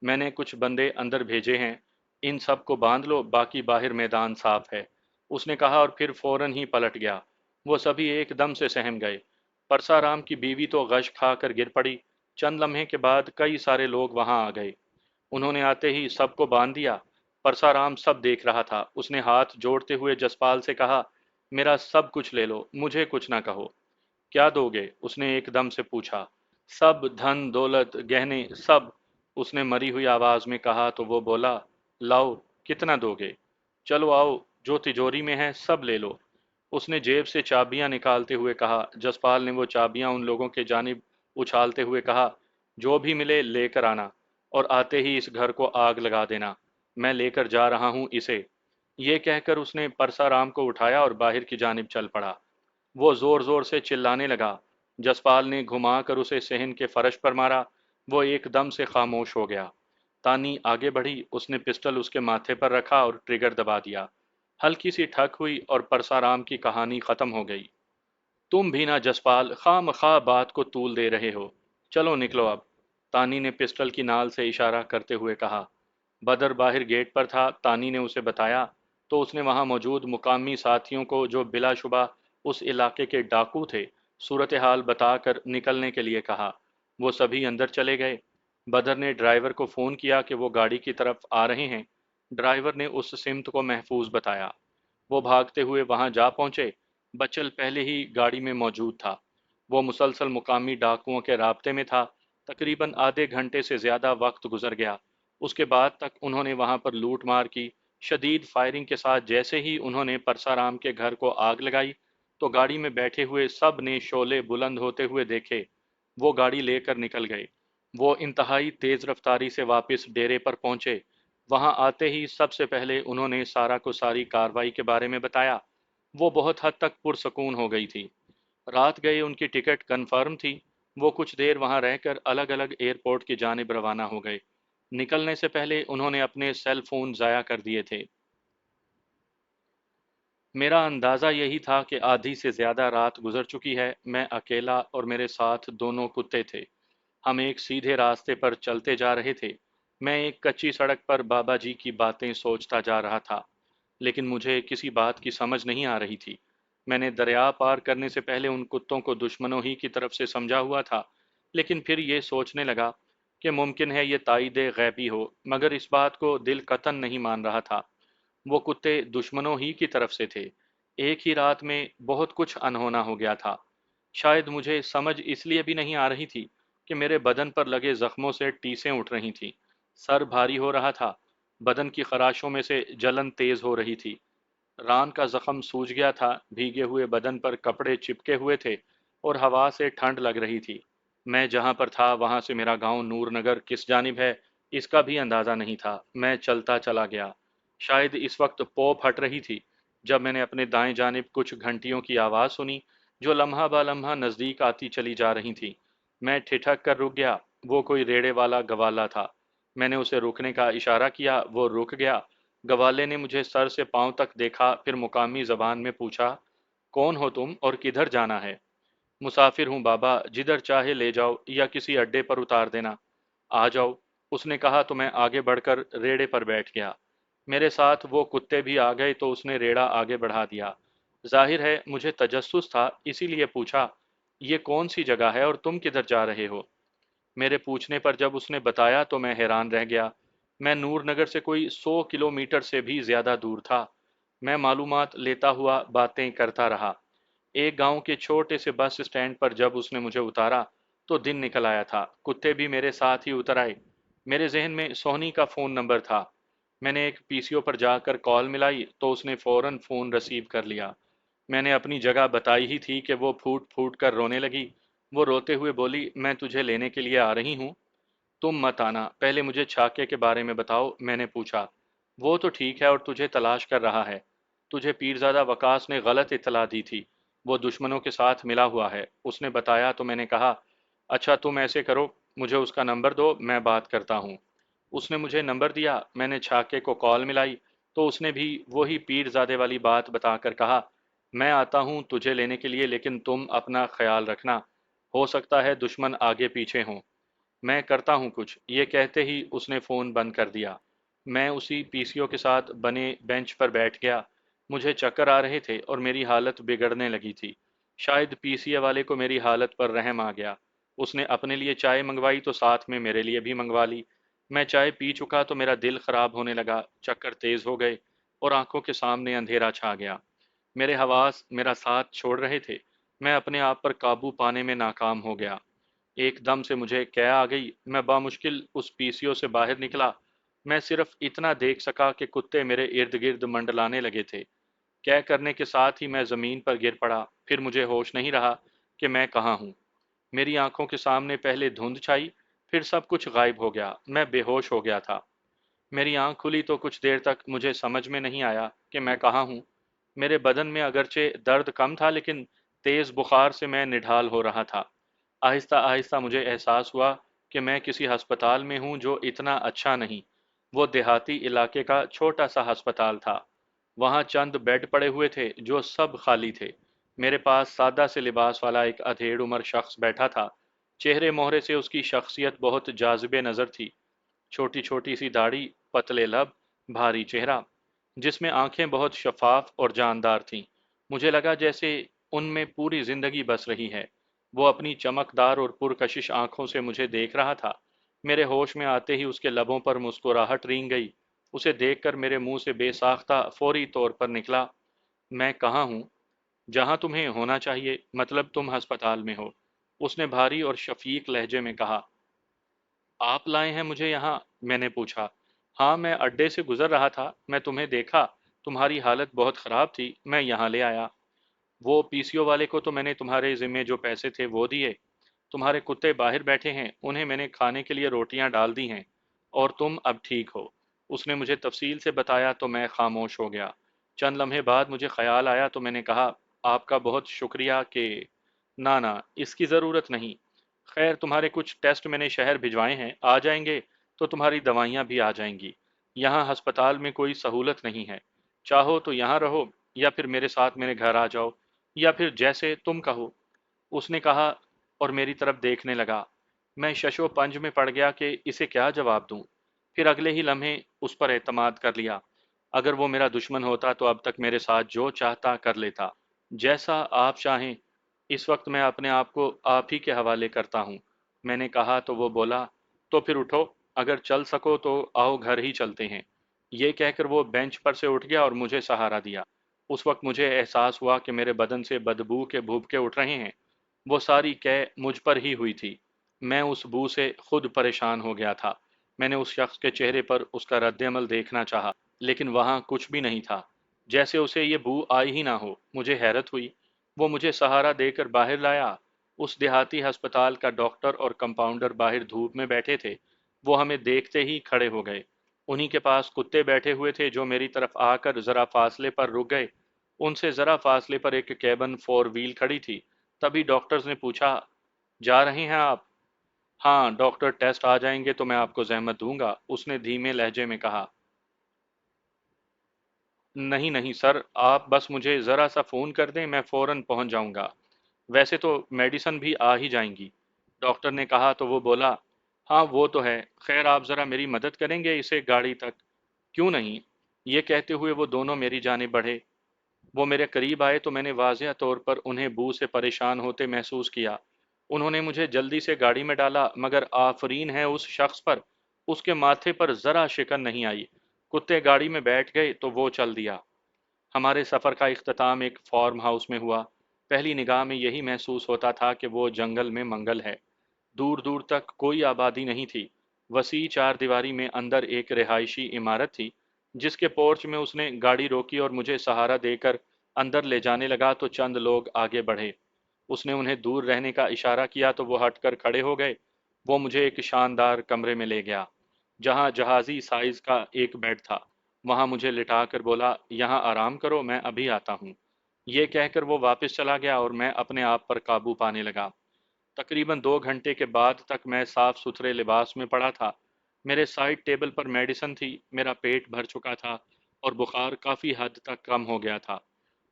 Speaker 1: मैंने कुछ बंदे अंदर भेजे हैं। इन सब को बांध लो, बाकी बाहर मैदान साफ है। उसने कहा और फिर फौरन ही पलट गया। वो सभी एकदम से सहम गए। परसाराम की बीवी तो गश खाकर गिर पड़ी। चंद लम्हे के बाद कई सारे लोग वहां आ गए। उन्होंने आते ही सबको बांध दिया। परसाराम सब देख रहा था। उसने हाथ जोड़ते हुए जसपाल से कहा, मेरा सब कुछ ले लो, मुझे कुछ ना कहो। क्या दोगे? उसने एकदम से पूछा। सब, धन दौलत गहने सब, उसने मरी हुई आवाज में कहा। तो वो बोला, लाओ, कितना दोगे? चलो आओ, जो तिजोरी में है सब ले लो। उसने जेब से चाबियां निकालते हुए कहा। जसपाल ने वो चाबियां उन लोगों के जानिब उछालते हुए कहा, जो भी मिले लेकर आना और आते ही इस घर को आग लगा देना। मैं लेकर जा रहा हूं इसे। ये कहकर उसने परसाराम को उठाया और बाहर की जानिब चल पड़ा। वो जोर जोर से चिल्लाने लगा। जसपाल ने घुमाकर उसे सहन के फर्श पर मारा। वो एकदम से खामोश हो गया। तानी आगे बढ़ी। उसने पिस्टल उसके माथे पर रखा और ट्रिगर दबा दिया। हल्की सी ठक हुई और परसाराम की कहानी खत्म हो गई। तुम भी ना जसपाल, खामखा बात को तूल दे रहे हो। चलो निकलो अब, तानी ने पिस्टल की नाल से इशारा करते हुए कहा। बदर बाहर गेट पर था। तानी ने उसे बताया तो उसने वहां मौजूद मुकामी साथियों को, जो बिलाशुबा उस इलाके के डाकू थे, सूरत हाल बताकर निकलने के लिए कहा। वो सभी अंदर चले गए। बदर ने ड्राइवर को फ़ोन किया कि वो गाड़ी की तरफ आ रहे हैं। ड्राइवर ने उस सिमत को महफूज बताया। वो भागते हुए वहां जा पहुंचे। बचल पहले ही गाड़ी में मौजूद था। वो मुसलसल मुकामी डाकुओं के राब्ते में था। तकरीबन आधे घंटे से ज़्यादा वक्त गुजर गया। उसके बाद तक उन्होंने वहां पर लूट मार की। शदीद फायरिंग के साथ जैसे ही उन्होंने परसाराम के घर को आग लगाई तो गाड़ी में बैठे हुए सब ने शोले बुलंद होते हुए देखे। वो गाड़ी लेकर निकल गए। वो इंतहाई तेज रफ्तारी से वापस डेरे पर पहुंचे। वहां आते ही सबसे पहले उन्होंने सारा को सारी कार्रवाई के बारे में बताया। वो बहुत हद तक पुरसकून हो गई थी। रात गए उनकी टिकट कन्फर्म थी। वो कुछ देर वहां रहकर अलग अलग एयरपोर्ट की जानिब रवाना हो गए। निकलने से पहले उन्होंने अपने सेल फोन ज़ाया कर दिए थे। मेरा अंदाज़ा यही था कि आधी से ज़्यादा रात गुजर चुकी है। मैं अकेला और मेरे साथ दोनों कुत्ते थे। हम एक सीधे रास्ते पर चलते जा रहे थे। मैं एक कच्ची सड़क पर बाबा जी की बातें सोचता जा रहा था, लेकिन मुझे किसी बात की समझ नहीं आ रही थी। मैंने दरिया पार करने से पहले उन कुत्तों को दुश्मनों ही की तरफ से समझा हुआ था, लेकिन फिर ये सोचने लगा कि मुमकिन है ये ताइदे गैबी हो, मगर इस बात को दिल कतन नहीं मान रहा था। वो कुत्ते दुश्मनों ही की तरफ से थे। एक ही रात में बहुत कुछ अनहोना हो गया था। शायद मुझे समझ इसलिए भी नहीं आ रही थी कि मेरे बदन पर लगे जख्मों से टीसें उठ रही थीं। सर भारी हो रहा था, बदन की खराशों में से जलन तेज हो रही थी। रान का जख्म सूज गया था, भीगे हुए बदन पर कपड़े चिपके हुए थे और हवा से ठंड लग रही थी। मैं जहां पर था वहां से मेरा गांव नूरनगर किस जानिब है, इसका भी अंदाजा नहीं था। मैं चलता चला गया। शायद इस वक्त पौ फट रही थी जब मैंने अपने दाएं जानिब कुछ घंटियों की आवाज सुनी, जो लम्हा बा लम्हा नजदीक आती चली जा रही थी। मैं ठिठक कर रुक गया। वो कोई रेड़े वाला गवाला था। मैंने उसे रुकने का इशारा किया, वो रुक गया। गवाले ने मुझे सर से पांव तक देखा, फिर मुकामी जबान में पूछा, कौन हो तुम और किधर जाना है? मुसाफिर हूँ बाबा, जिधर चाहे ले जाओ या किसी अड्डे पर उतार देना। आ जाओ, उसने कहा तो मैं आगे बढ़कर रेड़े पर बैठ गया। मेरे साथ वो कुत्ते भी आ गए तो उसने रेड़ा आगे बढ़ा दिया। जाहिर है मुझे तजस्सुस था, इसीलिए पूछा, ये कौन सी जगह है और तुम किधर जा रहे हो? मेरे पूछने पर जब उसने बताया तो मैं हैरान रह गया। मैं नूरनगर से कोई 100 किलोमीटर से भी ज्यादा दूर था। मैं मालूमात लेता हुआ बातें करता रहा। एक गांव के छोटे से बस स्टैंड पर जब उसने मुझे उतारा तो दिन निकल आया था। कुत्ते भी मेरे साथ ही उतर आए। मेरे जहन में सोहनी का फ़ोन नंबर था। मैंने एक पीसीओ पर जाकर कॉल मिलाई तो उसने फ़ौरन फ़ोन रिसीव कर लिया। मैंने अपनी जगह बताई ही थी कि वो फूट फूट कर रोने लगी। वो रोते हुए बोली, मैं तुझे लेने के लिए आ रही हूँ। तुम मत आना, पहले मुझे छाके के बारे में बताओ, मैंने पूछा। वो तो ठीक है और तुझे तलाश कर रहा है। तुझे पीरजादा वकास ने गलत इत्तला दी थी। वो दुश्मनों के साथ मिला हुआ है, उसने बताया। तो मैंने कहा, अच्छा तुम ऐसे करो, मुझे उसका नंबर दो, मैं बात करता हूँ। उसने मुझे नंबर दिया। मैंने छाके को कॉल मिलाई तो उसने भी वही पीरजादे वाली बात बताकर कहा, मैं आता हूँ तुझे लेने के लिए, लेकिन तुम अपना ख्याल रखना। हो सकता है दुश्मन आगे पीछे हों। मैं करता हूँ कुछ, ये कहते ही उसने फ़ोन बंद कर दिया। मैं उसी पीसीओ के साथ बने बेंच पर बैठ गया। मुझे चक्कर आ रहे थे और मेरी हालत बिगड़ने लगी थी। शायद पीसीए वाले को मेरी हालत पर रहम आ गया। उसने अपने लिए चाय मंगवाई तो साथ में मेरे लिए भी मंगवा ली। मैं चाय पी चुका तो मेरा दिल खराब होने लगा, चक्कर तेज हो गए और आंखों के सामने अंधेरा छा गया। मेरे हवास मेरा साथ छोड़ रहे थे। मैं अपने आप पर काबू पाने में नाकाम हो गया। एकदम से मुझे कै आ गई। मैं बामुश्किल उस पीसीओ से बाहर निकला। मैं सिर्फ इतना देख सका कि कुत्ते मेरे इर्द गिर्द मंडलाने लगे थे। कै करने के साथ ही मैं जमीन पर गिर पड़ा। फिर मुझे होश नहीं रहा कि मैं कहाँ हूँ। मेरी आंखों के सामने पहले धुंध छाई, फिर सब कुछ गायब हो गया। मैं बेहोश हो गया था। मेरी आंख खुली तो कुछ देर तक मुझे समझ में नहीं आया कि मैं कहाँ हूँ। मेरे बदन में अगरचे दर्द कम था, लेकिन तेज बुखार से मैं निढाल हो रहा था। आहिस्ता आहिस्ता मुझे एहसास हुआ कि मैं किसी अस्पताल में हूँ जो इतना अच्छा नहीं। वो देहाती इलाके का छोटा सा अस्पताल था। वहाँ चंद बेड पड़े हुए थे जो सब खाली थे। मेरे पास सादा से लिबास वाला एक अधेड़ उम्र शख्स बैठा था। चेहरे मोहरे से उसकी शख्सियत बहुत जाज़िबे नज़र थी। छोटी छोटी सी दाढ़ी, पतले लब, भारी चेहरा, जिसमें आंखें बहुत शफाफ और जानदार थीं। मुझे लगा जैसे उनमें पूरी जिंदगी बस रही है। वो अपनी चमकदार और पुरकशिश आंखों से मुझे देख रहा था। मेरे होश में आते ही उसके लबों पर मुस्कुराहट रेंग गई। उसे देखकर मेरे मुंह से बेसाख्ता फौरी तौर पर निकला, मैं कहाँ हूँ? जहाँ तुम्हें होना चाहिए, मतलब तुम अस्पताल में हो। उसने भारी और शफीक लहजे में कहा। आप लाए हैं मुझे यहाँ? मैंने पूछा। हाँ, मैं अड्डे से गुजर रहा था, मैं तुम्हें देखा, तुम्हारी हालत बहुत ख़राब थी, मैं यहाँ ले आया। वो पीसीओ वाले को तो मैंने तुम्हारे ज़िम्मे जो पैसे थे वो दिए। तुम्हारे कुत्ते बाहर बैठे हैं, उन्हें मैंने खाने के लिए रोटियां डाल दी हैं। और तुम अब ठीक हो। उसने मुझे तफसील से बताया तो मैं खामोश हो गया। चंद लम्हे बाद मुझे ख्याल आया तो मैंने कहा, आपका बहुत शुक्रिया कि ना ना, इसकी ज़रूरत नहीं। खैर, तुम्हारे कुछ टेस्ट मैंने शहर भिजवाए हैं, आ जाएंगे तो तुम्हारी दवाइयाँ भी आ जाएंगी। यहाँ अस्पताल में कोई सहूलत नहीं है। चाहो तो यहाँ रहो या फिर मेरे साथ मेरे घर आ जाओ, या फिर जैसे तुम कहो, उसने कहा और मेरी तरफ देखने लगा। मैं शशो पंज में पड़ गया कि इसे क्या जवाब दूं। फिर अगले ही लम्हे उस पर एतमाद कर लिया। अगर वो मेरा दुश्मन होता तो अब तक मेरे साथ जो चाहता कर लेता। जैसा आप चाहें, इस वक्त मैं अपने आप को आप ही के हवाले करता हूँ। मैंने कहा तो वो बोला, तो फिर उठो, अगर चल सको तो आओ घर ही चलते हैं। ये कहकर वो बेंच पर से उठ गया और मुझे सहारा दिया। उस वक्त मुझे एहसास हुआ कि मेरे बदन से बदबू के भूबके उठ रहे हैं। वो सारी कै मुझ पर ही हुई थी। मैं उस बू से खुद परेशान हो गया था। मैंने उस शख्स के चेहरे पर उसका रद्द-ए-अमल देखना चाहा, लेकिन वहां कुछ भी नहीं था। जैसे उसे ये बू आई ही ना हो। मुझे हैरत हुई। वो मुझे सहारा देकर बाहर लाया। उस देहाती अस्पताल का डॉक्टर और कंपाउंडर बाहर धूप में बैठे थे। वो हमें देखते ही खड़े हो गए। उन्हीं के पास कुत्ते बैठे हुए थे जो मेरी तरफ आकर जरा फासले पर रुक गए। उनसे जरा फासले पर एक कैबन 4 व्हील खड़ी थी। तभी डॉक्टर्स ने पूछा, जा रहे हैं आप? हाँ डॉक्टर, टेस्ट आ जाएंगे तो मैं आपको जहमत दूंगा, उसने धीमे लहजे में कहा। नहीं नहीं सर, आप बस मुझे ज़रा सा फ़ोन कर दें, मैं फ़ौरन पहुंच जाऊंगा। वैसे तो मेडिसिन भी आ ही जाएंगी। डॉक्टर ने कहा तो वो बोला, हाँ वो तो है, खैर आप ज़रा मेरी मदद करेंगे इसे गाड़ी तक? क्यों नहीं। ये कहते हुए वो दोनों मेरी जानिब बढ़े। वो मेरे करीब आए तो मैंने वाज़ेह तौर पर उन्हें बू से परेशान होते महसूस किया। उन्होंने मुझे जल्दी से गाड़ी में डाला, मगर आफरीन है उस शख्स पर, उसके माथे पर ज़रा शिकन नहीं आई। कुत्ते गाड़ी में बैठ गए तो वो चल दिया। हमारे सफ़र का इख्तिताम एक फार्म हाउस में हुआ। पहली निगाह में यही महसूस होता था कि वो जंगल में मंगल है। दूर दूर तक कोई आबादी नहीं थी। वसी चार दीवारी में अंदर एक रिहायशी इमारत थी, जिसके पोर्च में उसने गाड़ी रोकी और मुझे सहारा देकर अंदर ले जाने लगा तो चंद लोग आगे बढ़े। उसने उन्हें दूर रहने का इशारा किया तो वो हटकर खड़े हो गए। वो मुझे एक शानदार कमरे में ले गया, जहां जहाजी साइज का एक बेड था। वहां मुझे लिटाकर बोला, यहाँ आराम करो, मैं अभी आता हूँ। ये कहकर वो वापस चला गया और मैं अपने आप पर काबू पाने लगा। तकरीबन 2 घंटे के बाद तक मैं साफ सुथरे लिबास में पड़ा था। मेरे साइड टेबल पर मेडिसिन थी। मेरा पेट भर चुका था और बुखार काफ़ी हद तक कम हो गया था,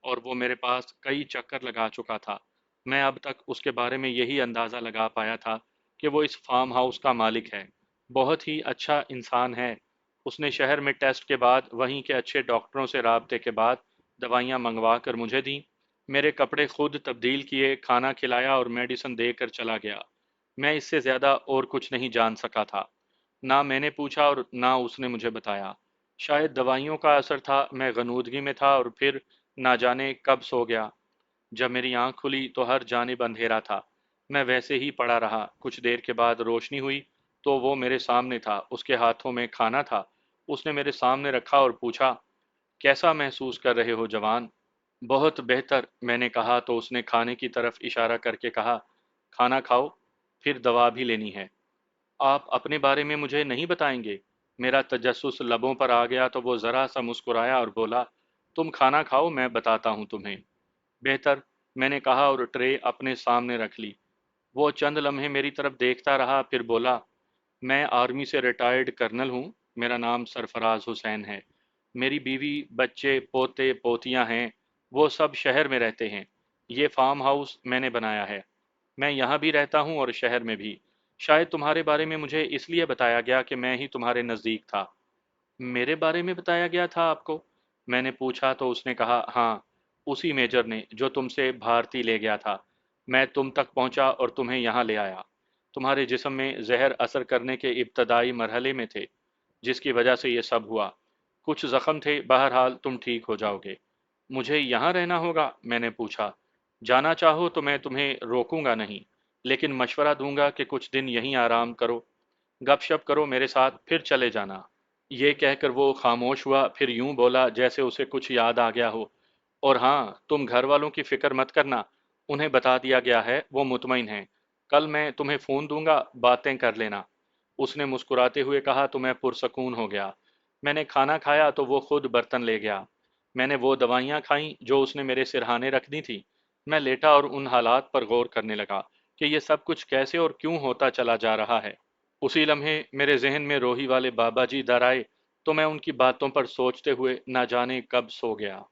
Speaker 1: और वो मेरे पास कई चक्कर लगा चुका था। मैं अब तक उसके बारे में यही अंदाज़ा लगा पाया था कि वो इस फार्म हाउस का मालिक है। बहुत ही अच्छा इंसान है। उसने शहर में टेस्ट के बाद वहीं के अच्छे डॉक्टरों से राबते के बाद दवाइयाँ मंगवा कर मुझे दी। मेरे कपड़े खुद तब्दील किए, खाना खिलाया और मेडिसिन देकर चला गया। मैं इससे ज़्यादा और कुछ नहीं जान सका था। ना मैंने पूछा और ना उसने मुझे बताया। शायद दवाइयों का असर था, मैं गनूदगी में था और फिर ना जाने कब सो गया। जब मेरी आंख खुली तो हर जानिब अंधेरा था। मैं वैसे ही पड़ा रहा। कुछ देर के बाद रोशनी हुई तो वो मेरे सामने था। उसके हाथों में खाना था। उसने मेरे सामने रखा और पूछा, कैसा महसूस कर रहे हो जवान? बहुत बेहतर, मैंने कहा तो उसने खाने की तरफ इशारा करके कहा, खाना खाओ, फिर दवा भी लेनी है। आप अपने बारे में मुझे नहीं बताएंगे? मेरा तजस्सुस लबों पर आ गया तो वो ज़रा सा मुस्कुराया और बोला, तुम खाना खाओ, मैं बताता हूँ तुम्हें। बेहतर, मैंने कहा और ट्रे अपने सामने रख ली। वो चंद लम्हे मेरी तरफ देखता रहा, फिर बोला, मैं आर्मी से रिटायर्ड कर्नल हूँ। मेरा नाम सरफराज हुसैन है। मेरी बीवी, बच्चे, पोते पोतियाँ हैं। वो सब शहर में रहते हैं। ये फार्म हाउस मैंने बनाया है। मैं यहाँ भी रहता हूँ और शहर में भी। शायद तुम्हारे बारे में मुझे इसलिए बताया गया कि मैं ही तुम्हारे नज़दीक था। मेरे बारे में बताया गया था आपको? मैंने पूछा तो उसने कहा, हाँ, उसी मेजर ने जो तुमसे भारती ले गया था। मैं तुम तक पहुंचा और तुम्हें यहाँ ले आया। तुम्हारे जिस्म में जहर असर करने के इब्तदाई मरहले में थे, जिसकी वजह से ये सब हुआ। कुछ जख्म थे, बहरहाल तुम ठीक हो जाओगे। मुझे यहाँ रहना होगा? मैंने पूछा। जाना चाहो तो मैं तुम्हें रोकूंगा नहीं, लेकिन मशवरा दूंगा कि कुछ दिन यहीं आराम करो, गपशप करो मेरे साथ, फिर चले जाना। ये कहकर वो खामोश हुआ, फिर यूं बोला जैसे उसे कुछ याद आ गया हो, और हाँ, तुम घर वालों की फिक्र मत करना, उन्हें बता दिया गया है, वो मुतमईन हैं। कल मैं तुम्हें फ़ोन दूंगा, बातें कर लेना। उसने मुस्कुराते हुए कहा तो मैं पुरसकून हो गया। मैंने खाना खाया तो वो खुद बर्तन ले गया। मैंने वो दवाइयाँ खाईं जो उसने मेरे सिरहाने रख दी थी। मैं लेटा और उन हालात पर गौर करने लगा कि ये सब कुछ कैसे और क्यों होता चला जा रहा है। उसी लम्हे मेरे जहन में रोही वाले बाबा जी दर आए तो मैं उनकी बातों पर सोचते हुए ना जाने कब सो गया।